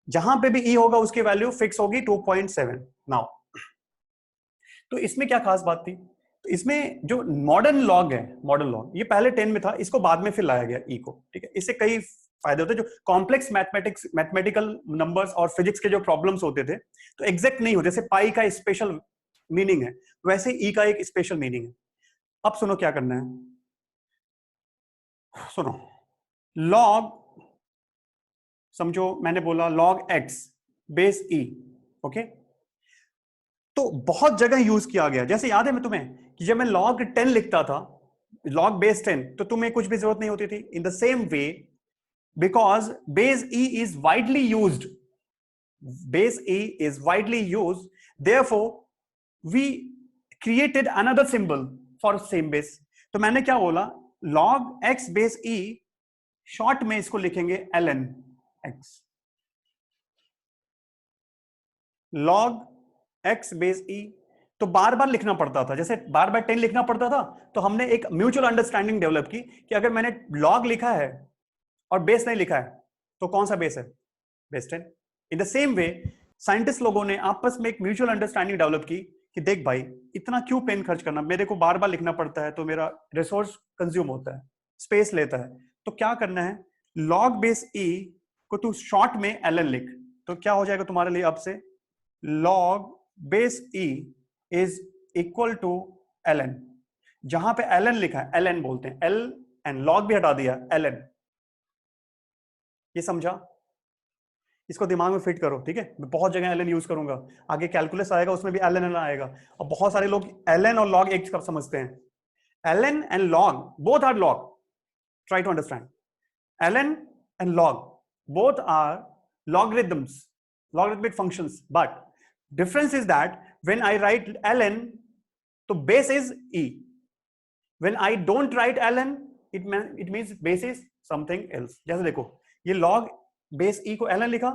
जहां पे भी E होगा उसकी वैल्यू फिक्स होगी 2.7। नाउ तो इसमें क्या खास बात थी, तो इसमें जो मॉडर्न लॉग है, मॉडर्न लॉग ये पहले 10 में था, इसको बाद में फिर लाया गया E को, ठीक है। इससे कई फायदे होते हैं, जो कॉम्प्लेक्स मैथमेटिकल नंबर्स और फिजिक्स के जो प्रॉब्लम्स होते थे तो एग्जैक्ट नहीं होते, जैसे पाई का स्पेशल मीनिंग है वैसे ई का एक स्पेशल मीनिंग है। अब सुनो क्या करना है, सुनो, लॉग, समझो मैंने बोला लॉग एक्स बेस ई, ओके, तो बहुत जगह यूज किया गया, जैसे याद है मैं तुम्हें कि जब मैं लॉग 10 लिखता था, लॉग बेस 10, तो तुम्हें कुछ भी जरूरत नहीं होती थी। In the same way, because base E is widely used, base E is widely used, therefore we created another symbol for same base। तो मैंने क्या बोला, log x base E, short में इसको लिखेंगे ln x, log x base E। तो बार बार लिखना पड़ता था, जैसे बार बार 10 लिखना पड़ता था, तो हमने एक म्यूचुअल अंडरस्टैंडिंग डेवलप की कि अगर मैंने log लिखा है और बेस नहीं लिखा है तो कौन सा बेस है, base 10। In the same way scientist लोगों ने आपस में एक म्यूचुअल अंडरस्टैंडिंग डेवलप की कि देख भाई इतना क्यों पेन खर्च करना, मेरे को बार बार लिखना पड़ता है तो मेरा रिसोर्स कंज्यूम होता है, स्पेस लेता है, तो क्या करना है, लॉग बेस ई को तू शॉर्ट में ln लिख, तो क्या हो जाएगा तुम्हारे लिए अब से, log base e is equal to ln, जहां पे ln लिखा है ln बोलते हैं, l एंड लॉग भी हटा दिया, ln। ये समझा, इसको दिमाग में फिट करो, ठीक है। मैं बहुत जगह ln यूज करूंगा, आगे कैलकुलस आएगा उसमें भी ln आएगा, और बहुत सारे लोग ln और log एक कब समझते हैं, ln and log both are log, try to understand, ln and log both are logarithms, logarithmic functions, but difference is that when I write ln तो base is e, when I don't write ln it means base is something else। जैसे देखो ये log base ई को ln लिखा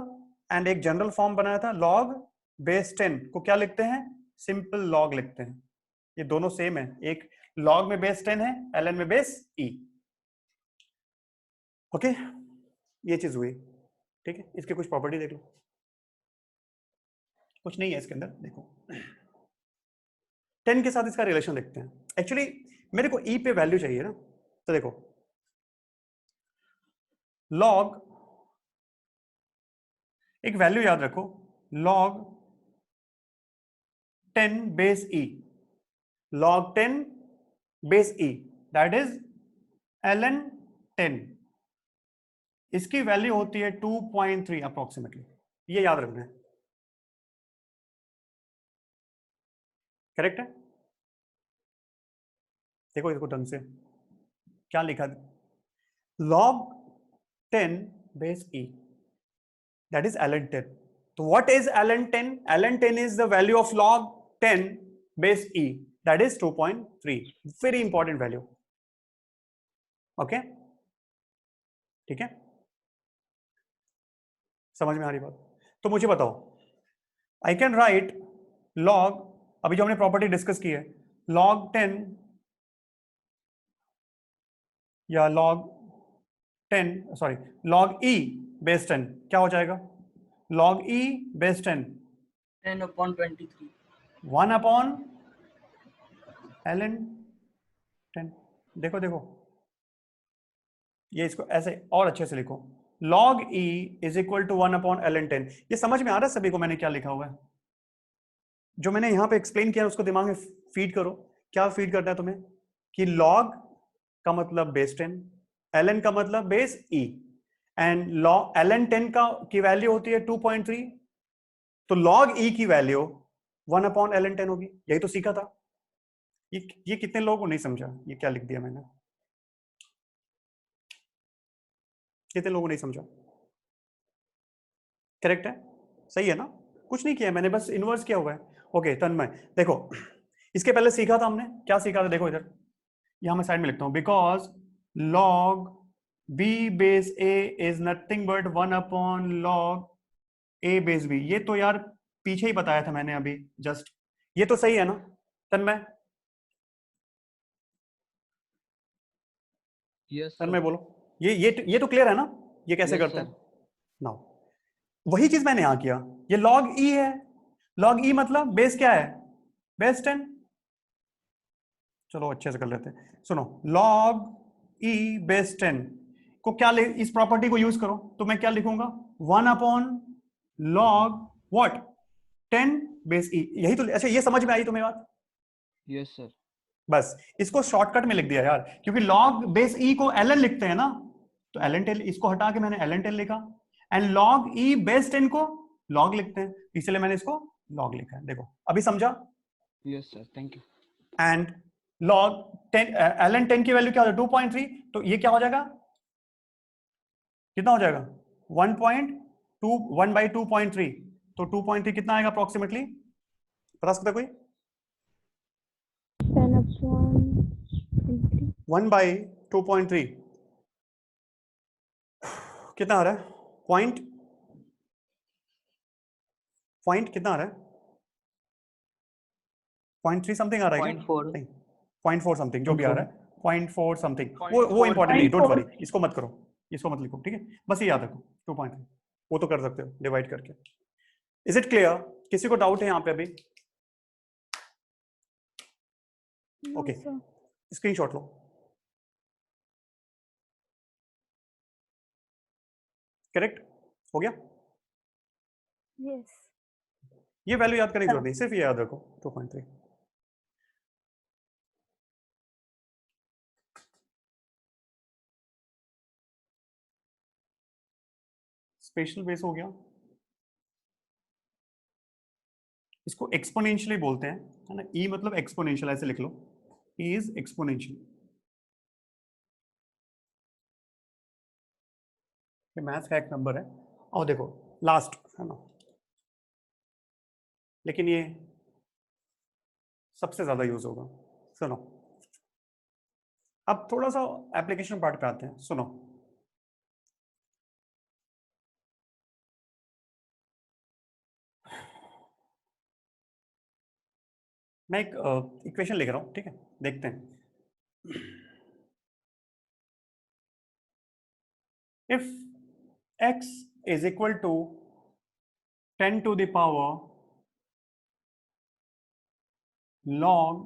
and एक general form बनाया था log base 10 को क्या लिखते हैं, सिंपल log लिखते हैं, ये दोनों सेम है, एक log में बेस 10 है, ln में बेस ई, ओके। ये चीज हुई, ठीक है। इसकी कुछ प्रॉपर्टी देख लो, कुछ नहीं है इसके अंदर, देखो 10 के साथ इसका रिलेशन देखते हैं। एक्चुअली मेरे को ई पे वैल्यू चाहिए ना, तो देखो log, एक वैल्यू याद रखो, log 10 base E, log 10 base E that is ln 10, इसकी वैल्यू होती है 2.3 अप्रोक्सीमेटली, ये याद रखना है, करेक्ट है। देखो इसको ढंग से क्या लिखा, log 10 base E that is ln 10। So what is ln 10? ln 10 is the value of log 10 base e, that is 2.3, very important value, okay, ठीक है, समझ में आ रही बात। तो मुझे बताओ, I can write log, अभी जो हमने प्रॉपर्टी डिस्कस की है, log 10 या log 10 sorry log e base 10 क्या हो जाएगा, log e base 10 10/23, 1 upon ln 10। देखो देखो ये इसको ऐसे और अच्छे से लिखो, log e is equal to 1 upon ln 10। ये समझ में आ रहा है सभी को मैंने क्या लिखा हुआ है, जो मैंने यहां पे एक्सप्लेन किया उसको दिमाग में फीड करो। क्या फीड करना है तुम्हें कि log का मतलब बेस 10, ln का मतलब base e, and log ln 10 की वैल्यू होती है 2.3, तो log e की वैल्यू 1 अपॉन ln 10 होगी, यही तो सीखा था। ये कितने लोगों को नहीं समझा ये क्या लिख दिया मैंने? कितने लोगों को नहीं समझा? करेक्ट है, सही है ना? कुछ नहीं किया मैंने, बस इन्वर्स किया हुआ है। ओके तन्मय देखो, इसके पहले सीखा था हमने, क्या सीखा था देखो इधर, यहां मैं साइड में लिखता हूं, because log b base a is nothing but 1 log a base b। ये तो यार पीछे ही बताया था मैंने अभी जस्ट, ये तो सही है ना तन्मय? यस तन्मय बोलो, ये तो क्लियर है ना, ये कैसे Yes, करते हैं? नाउ वही चीज मैंने यहां किया, ये log e है, log e मतलब बेस क्या है? बेस 10। चलो अच्छे से कर लेते हैं, सुनो, log e बेस 10 को क्या इस प्रॉपर्टी को यूज करो तो मैं क्या लिखूंगा? 1 log what 10 बेस e। यही तो, अच्छा ये समझ में आई तुम्हें बात? Yes sir. बस इसको शॉर्टकट में लिख दिया यार, क्योंकि log बेस e को ln लिखते हैं ना, तो ln 10 इसको हटा के मैंने ln 10 लिखा, एंड log e बेस 10 को log लिखते हैं, इसलिए मैंने इसको log लिखा है। देखो अभी समझा? Yes sir, thank you. And log 10 ln 10 की वैल्यू क्या हो जाएगा? 2.3, तो ये क्या हो जाएगा? कितना हो जाएगा? 1.2 1/2.3, तो 2.3 कितना आएगा अप्रोक्सीमेटली? बता सकता कोई? 10/23 1/2.3 कितना आ रहा है? पॉइंट कितना आ रहा है? 0.3 समथिंग आ रहा है क्या? 0.4 नहीं 0.4 समथिंग जो भी आ रहा है, 0.4 समथिंग, वो इंपॉर्टेंट नहीं, डोंट वरी, इसको मत करो, इसको मत लिखो, ठीक है? बस ये याद रखो 2.3, वो तो कर सकते हो डिवाइड करके। Is it clear? किसी को डाउट है यहाँ पे अभी? No, okay sir. स्क्रीनशॉट लो। करेक्ट हो गया? Yes. ये वैल्यू याद करने की जरूरत नहीं, सिर्फ ये याद रखो 2.3। स्पेशल बेस हो गया, इसको एक्सपोनेंशियली बोलते हैं, है ना? ई मतलब एक्सपोनेंशियल, ऐसे लिख लो, ई इज एक्सपोनेंशियल। ये मैथ्स का एक नंबर है, और देखो लास्ट है ना, लेकिन ये सबसे ज्यादा यूज होगा। सुनो अब थोड़ा सा एप्लीकेशन पार्ट पे आते हैं, सुनो मैं एक इक्वेशन लिख रहा हूं, ठीक है? देखते हैं। If x is equal to 10 to the power log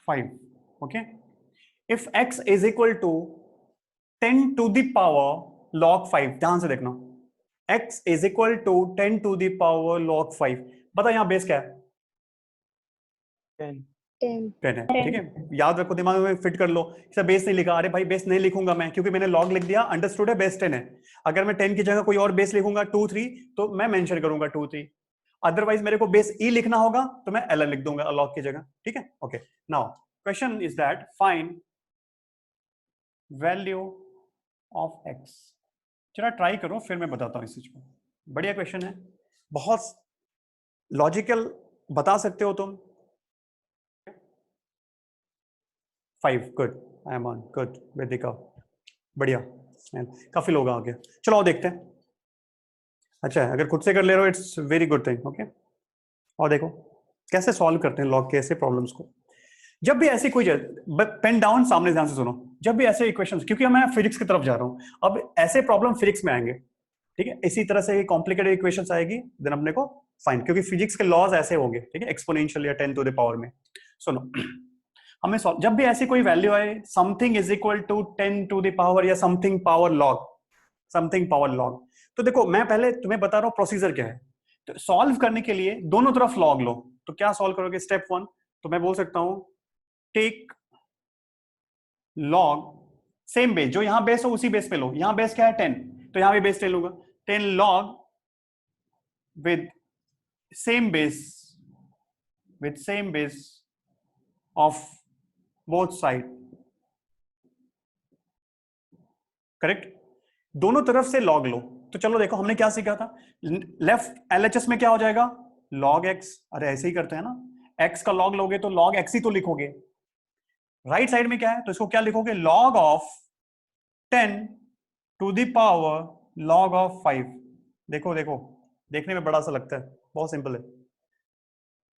5, okay? If x is equal to 10 to the power log 5, ध्यान से देखना, x is equal to 10 to the power log 5, बता यहाँ बेस क्या है? 10 है, ठीक है? याद रखो, दिमाग में फिट कर लो, इसे बेस नहीं लिखा, अरे भाई बेस नहीं लिखूंगा मैं क्योंकि मैंने लॉग लिख दिया, अंडरस्टूड है, बेस 10 है। अगर मैं 10 की जगह कोई और बेस लिखूंगा 2 3, तो मैं मेंशन करूंगा 2 3, अदरवाइज मेरे को बेस ई लिखना होगा तो मैं एल लिख दूंगा लॉग की जगह, ठीक है? Okay now question is that find value of x. चला ट्राई करो, फिर मैं बताता हूँ इस चीज को। बढ़िया क्वेश्चन है, बहुत लॉजिकल, बता सकते हो तुम। 5 good, I am on, good Vedika, बढ़िया, काफी लोग आ गए। चलो और देखते हैं। अच्छा है, अगर खुद से कर ले रहे हो it's very good thing, okay? और देखो कैसे सॉल्व करते हैं लॉग के ऐसे प्रॉब्लम्स को। जब भी ऐसी कोई, पेन डाउन, सामने ध्यान से सुनो, जब भी ऐसे इक्वेशंस, क्योंकि मैं फिजिक्स की तरफ जा रहा हूं, अब ऐसे प्रॉब्लम फिजिक्स में आएंगे, ठीक है? इसी तरह से कॉम्प्लिकेटेड इक्वेशंस आएगी, देन अपने को फाइंड, क्योंकि फिजिक्स के लॉज ऐसे होंगे, ठीक है? एक्सपोनेंशियल या 10 टू द पावर में। सुनो हमें जब भी ऐसी कोई वैल्यू आए, something is equal to 10 to the power या something power log, something power log, तो देखो मैं पहले तुम्हें बता रहा हूं प्रोसीजर क्या है। तो सॉल्व करने के लिए दोनों तरफ लॉग लो, तो क्या सॉल्व करोगे? स्टेप 1, तो मैं बोल सकता हूं टेक लॉग सेम बेस, जो यहां बेस हो उसी बेस पे लो। यहां बेस क्या है? 10, तो यहां भी बेस 10 लूंगा, 10 log with same base of both side, correct. दोनों तरफ से लॉग लो। तो चलो देखो हमने क्या सीखा था, लेफ्ट एलएचएस में क्या हो जाएगा, लॉग एक्स। अरे ऐसे ही करते हैं ना, एक्स का लॉग लोगे तो लॉग एक्स ही तो लिखोगे। राइट साइड में क्या है, तो इसको क्या लिखोगे, log of 10 to the power log of 5। देखो देखो, देखने में बड़ा सा लगता है, बहुत सिंपल है।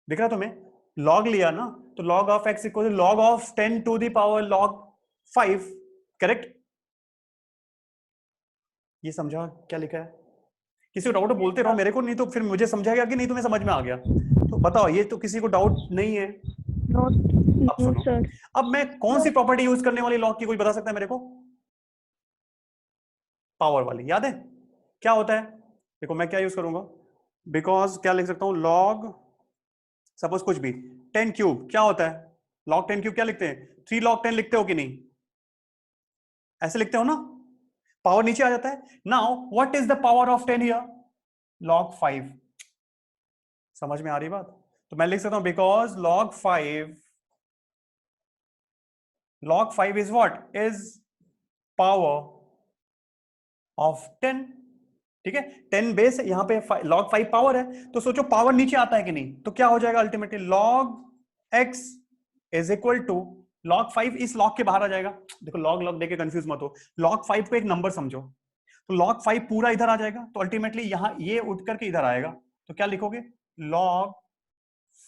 दिख रहा तुम्हें, लॉग लिया ना, तो log of x equal log of 10 to the power log 5, correct. ये समझा क्या लिखा है? किसी को डाउट बोलते रहो मेरे को, नहीं तो फिर मुझे समझाएगा कि नहीं तुम्हें समझ में आ गया। तो बताओ, ये तो किसी को डाउट नहीं है? अब सुनो, सर। अब मैं कौन सी प्रॉपर्टी यूज करने वाली लॉग की, कोई बता सकता है मेरे को? पावर वाली, याद है क्या होता है? देखो मैं क्या यूज करूंगा, बिकॉज क्या लिख सकता हूं, लॉग सपोज कुछ भी 10 क्यूब क्या होता है, लॉग 10 क्यूब क्या लिखते हैं, 3 log 10 लिखते हो कि नहीं, ऐसे लिखते हो ना, पावर नीचे आ जाता है। Now what is the power of 10 here, log 5। समझ में आ रही बात? तो मैं लिख सकता हूं because log 5 is what, is power of 10, ठीक है। 10 बेस है, यहां पे log 5 पावर है, तो सोचो पावर नीचे आता है कि नहीं, तो क्या हो जाएगा ultimately, log x is equal to log 5 इस log के बाहर आ जाएगा। देखो log log देके कंफ्यूज मत हो, log 5 को एक नंबर समझो, तो log 5 पूरा इधर आ जाएगा, तो अल्टीमेटली यहां ये उठ करके इधर आएगा, तो क्या लिखोगे, log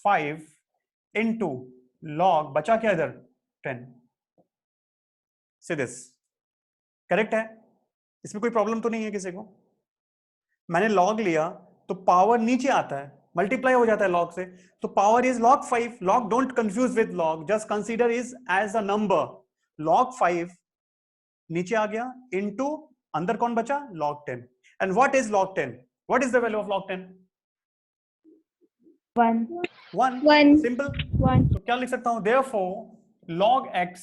5 इंटू log बचा क्या इधर 10, से दिस, करेक्ट है? इसमें कोई प्रॉब्लम तो नहीं है किसी को? मैंने log लिया तो पावर नीचे आता है, मल्टीप्लाई हो जाता है log से, तो power is log 5। log don't confuse with log, just consider is as a number. log 5 नीचे आ गया, इनटू अंदर कौन बचा, log 10। And what is log 10, what is the value of log 10? 1 simple. तो क्या लिख सकता हूं, therefore log x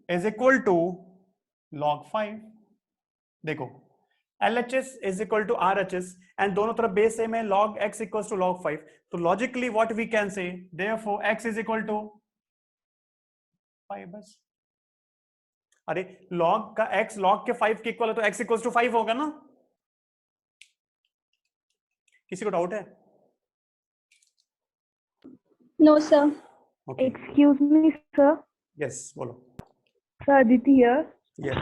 is equal to log 5। देखो LHS is equal to RHS and दोनों तरफ बेस सेम है, log x equal to log 5। तो logically what we can say, therefore x is equal to 5 बस। अरे log का x log के 5 के इक्वल है, तो x इक्वल टू 5 होगा ना? किसी को डाउट है? No, sir. Okay, Excuse me, sir. Yes बोलो। Sir, Aditi here. Yes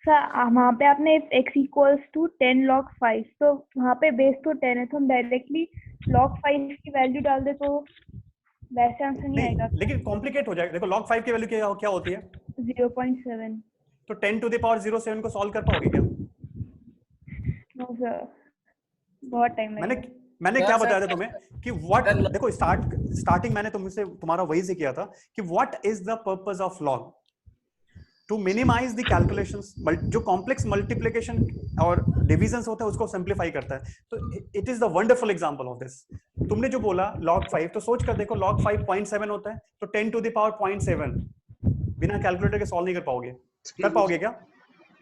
Sir, वहाँ पे आपने x equals to 10 log 5, तो वहाँ पे बेस तो 10 है, तो हम डायरेक्टली log 5 की वैल्यू डाल दे तो वैसे आंसर नहीं आएगा। नहीं, लेकिन कॉम्प्लिकेट हो जाएगा। देखो log 5 की वैल्यू क्या होती है, 0.7। तो 10 टू द पावर 07 को सॉल्व कर पाओगे क्या? नो सर, बहुत टाइम लगेगा। मैंने क्या बताया था तुम्हें कि व्हाट, देखो स्टार्टिंग मैंने तुमसे तुम्हारा वही से किया था कि what is the purpose of log, to minimize the calculations. जो कॉम्प्लेक्स मल्टीप्लिकेशन और डिविजन्स होता है उसको सिंप्लीफाई करता है, तो it is the wonderful example of this. तुमने जो बोला log 5, तो सोच कर देखो log 5 0.7 होता है, तो 10 टू द पावर 0.7 बिना कैलकुलेटर के सॉल्व नहीं कर पाओगे, कर पाओगे क्या?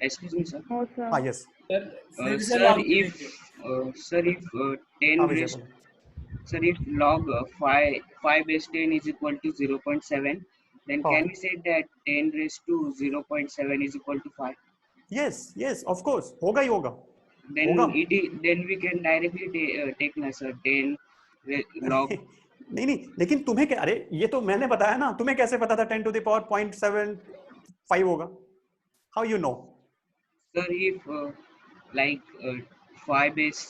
Excuse me, sir. No sir. हाँ yes, Sir, if 10 raised, sir, if log 5 base 10 is equal to 0.7, then can we say that 10 raised to 0.7 is equal to 5? yes of course, होगा ही होगा। Then होगा। then we can directly take na sir 10 log. नहीं, लेकिन तुम्हें क्या, अरे ये तो मैंने बताया ना, तुम्हें कैसे पता था 10 टू द पावर 0.75 होगा? How you know? Sir, if like 5 base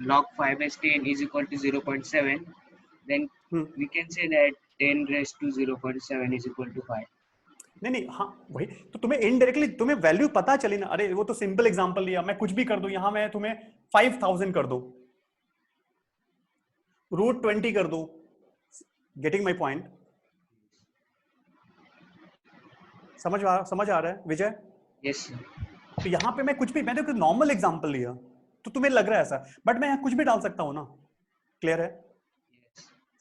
log 5 base 10 is equal to 0.7, then we can say that 10 raised to 0.7 is equal to 5. नहीं, हाँ वही तो, तुम्हें इनडायरेक्टली तुम्हें वैल्यू पता चली ना। अरे वो तो सिंपल एग्जांपल लिया, मैं कुछ भी कर दूं, यहां मैं तुम्हें 5000 कर दूं, √20 कर दूं, गेटिंग माय पॉइंट? समझ आ रहा है विजय? Yes sir. तो यहाँ पे मैं कुछ भी, मैंने कोई नॉर्मल एग्जांपल लिया तो तुम्हें लग रहा है ऐसा, बट मैं यहाँ कुछ भी डाल सकता हूँ ना। क्लियर है?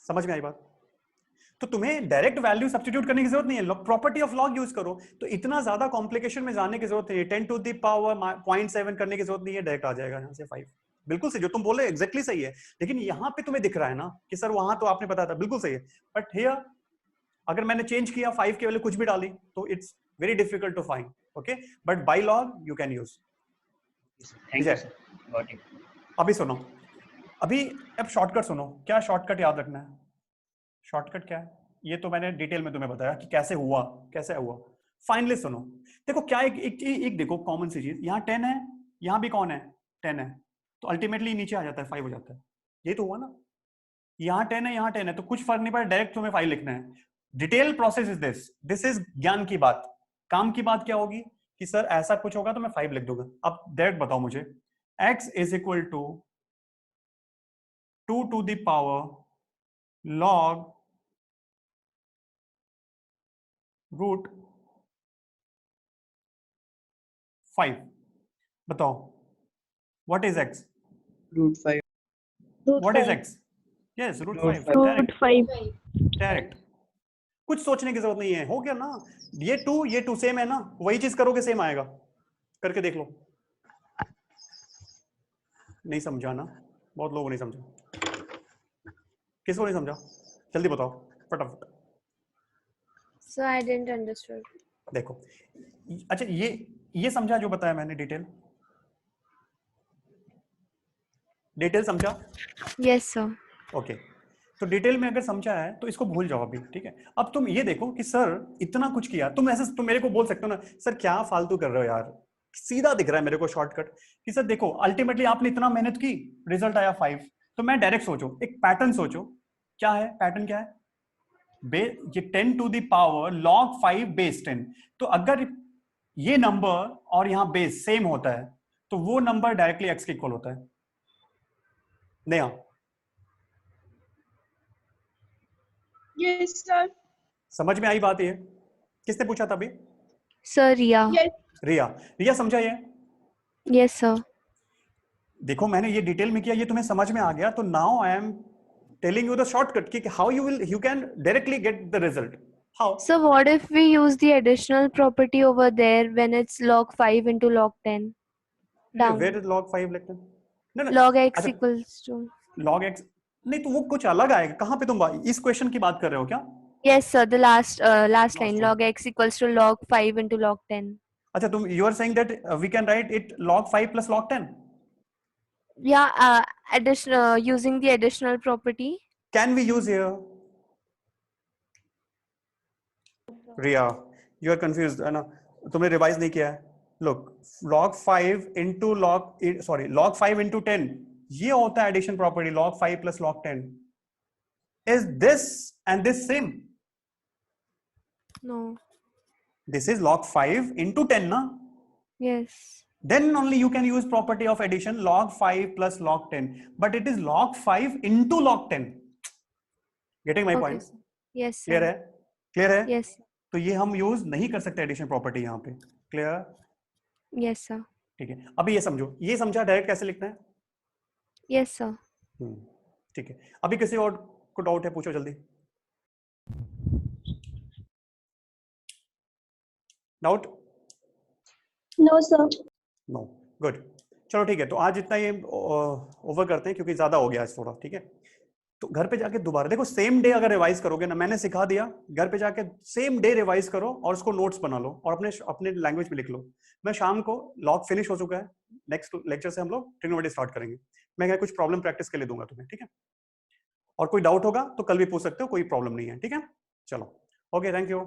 समझ में आई बात? तो तुम्हें डायरेक्ट वैल्यू सब्स्टिट्यूट करने की जरूरत नहीं है, प्रॉपर्टी ऑफ लॉग यूज करो, तो इतना ज्यादा कॉम्प्लिकेशन में जाने की जरूरत नहीं है। 10 टू द पावर 0.7 करने की जरूरत नहीं है, डायरेक्ट आ जाएगा यहाँ से 5। बिल्कुल सही, जो तुम बोले एग्जैक्टली सही है, लेकिन यहाँ पे तुम्हें दिख रहा है ना कि सर वहां तो आपने बताया था, बिल्कुल सही है, बट हियर अगर मैंने चेंज किया 5 की वैल्यू कुछ भी डाली तो it's very difficult to find. Okay, but by log you can use. Thank you sir, got it. अभी सुनो, अभी अब शॉर्टकट सुनो. क्या शॉर्टकट याद रखना है? शॉर्टकट क्या है ये तो मैंने डिटेल में तुम्हें बताया कि कैसे हुआ, कैसे हुआ. फाइनली सुनो, देखो क्या एक देखो कॉमन सी चीज, यहाँ 10 है, यहाँ भी कौन है 10 है, तो अल्टीमेटली नीचे आ जाता है 5 हो जाता है. ये तो हुआ ना, यहाँ 10 है यहाँ 10 है, तो कुछ फर्क नहीं पड़ा, डायरेक्ट तुम्हें 5 लिखना है. Detail process is this is ज्ञान की बात. काम की बात क्या होगी कि सर ऐसा कुछ होगा तो मैं 5 लिख दूंगा. अब डायरेक्ट बताओ मुझे, x is equal to 2 to the power log root 5. बताओ what is x? root 5. What is x? Yes, root 5. root 5. Direct, कुछ सोचने की जरूरत नहीं है, हो गया ना. ये 2 सेम है ना, वही चीज करोगे सेम आएगा, करके देख लो. नहीं समझा ना, बहुत लोगों ने समझा. किसको नहीं समझा? जल्दी बताओ फटाफट. So I didn't understood. देखो, अच्छा ये समझा जो बताया मैंने, डिटेल समझा? Yes, sir. ओके, तो डिटेल में अगर समझा है तो इसको भूल जाओ अभी, ठीक है. अब तुम ये देखो कि सर इतना कुछ किया, तुम ऐसे तुम मेरे को बोल सकते हो ना, सर क्या फालतू कर रहे हो यार, सीधा दिख रहा है मेरे को शॉर्टकट कि सर देखो अल्टीमेटली आपने इतना मेहनत की, रिजल्ट आया 5. तो मैं डायरेक्ट सोचो, एक पैटर्न सोचो, क्या है पैटर्न, क्या है? ये 10 to the power log 5 base 10. तो अगर ये नंबर और यहाँ बेस सेम होता है तो वो नंबर डायरेक्टली x के इक्वल होता है. नया Yes, sir. समझ में आई बात? ये किसने पूछा था अभी? Sir, Riya. Yes. रिया समझा ये? Yes, sir. देखो मैंने ये डिटेल में किया, ये तुम्हें समझ में आ गया, तो now I am telling you the shortcut कि how you can directly get the result. How? So what if we use the additional property over there when it's log 5 into log 10? Down. Where is log 5 लेते हैं? ना Log x अच्छा, equals to. log x नहीं तो वो कुछ अलग आएगा. कहाँ पे तुम इस क्वेश्चन की बात कर रहे हो क्या? Yes, sir. The last line, line. log x equals to log 5 into log 10. अच्छा, तुम you are saying that we can write it log 5 plus log 10. Yeah, using the additional property. Can we use here? Riya, you are confused है ना, तुमने revise नहीं किया है. Look, log 5 into log 5 into 10, ये होता है addition property, log 5 plus log 10. Is this and this same? No. This is log 5 into 10 na? Yes. Then only you can use property of addition, log 5 plus log 10, but it is log 5 into log 10. Getting my Okay, point? sir. Yes, sir. Clear है? Clear है? Yes. तो ये हम use नहीं कर सकते addition property यहाँ पे. क्लियर? Yes, sir. ठीक है, अभी ये समझो, ये समझा डायरेक्ट कैसे लिखना है? Yes, sir. ठीक है, अभी किसी और को डाउट है, पूछो जल्दी. Doubt? No, sir. No. Good. चलो ठीक है, तो आज इतना ये ओवर करते हैं क्योंकि ज्यादा हो गया आज थोड़ा. ठीक है, तो घर पे जाके दोबारा देखो, सेम डे अगर रिवाइज करोगे ना, मैंने सिखा दिया, घर पे जाके सेम डे रिवाइज करो और उसको नोट्स बना लो और अपने लैंग्वेज में लिख लो. मैं शाम को लॉग फिनिश हो चुका है, नेक्स्ट लेक्चर से हम लोग ट्रिग्नोमेट्री स्टार्ट करेंगे. मैं क्या कुछ प्रॉब्लम प्रैक्टिस के लिए दूंगा तुम्हें. ठीक है, और कोई डाउट होगा तो कल भी पूछ सकते हो, कोई प्रॉब्लम नहीं है. ठीक है, चलो, ओके, थैंक यू.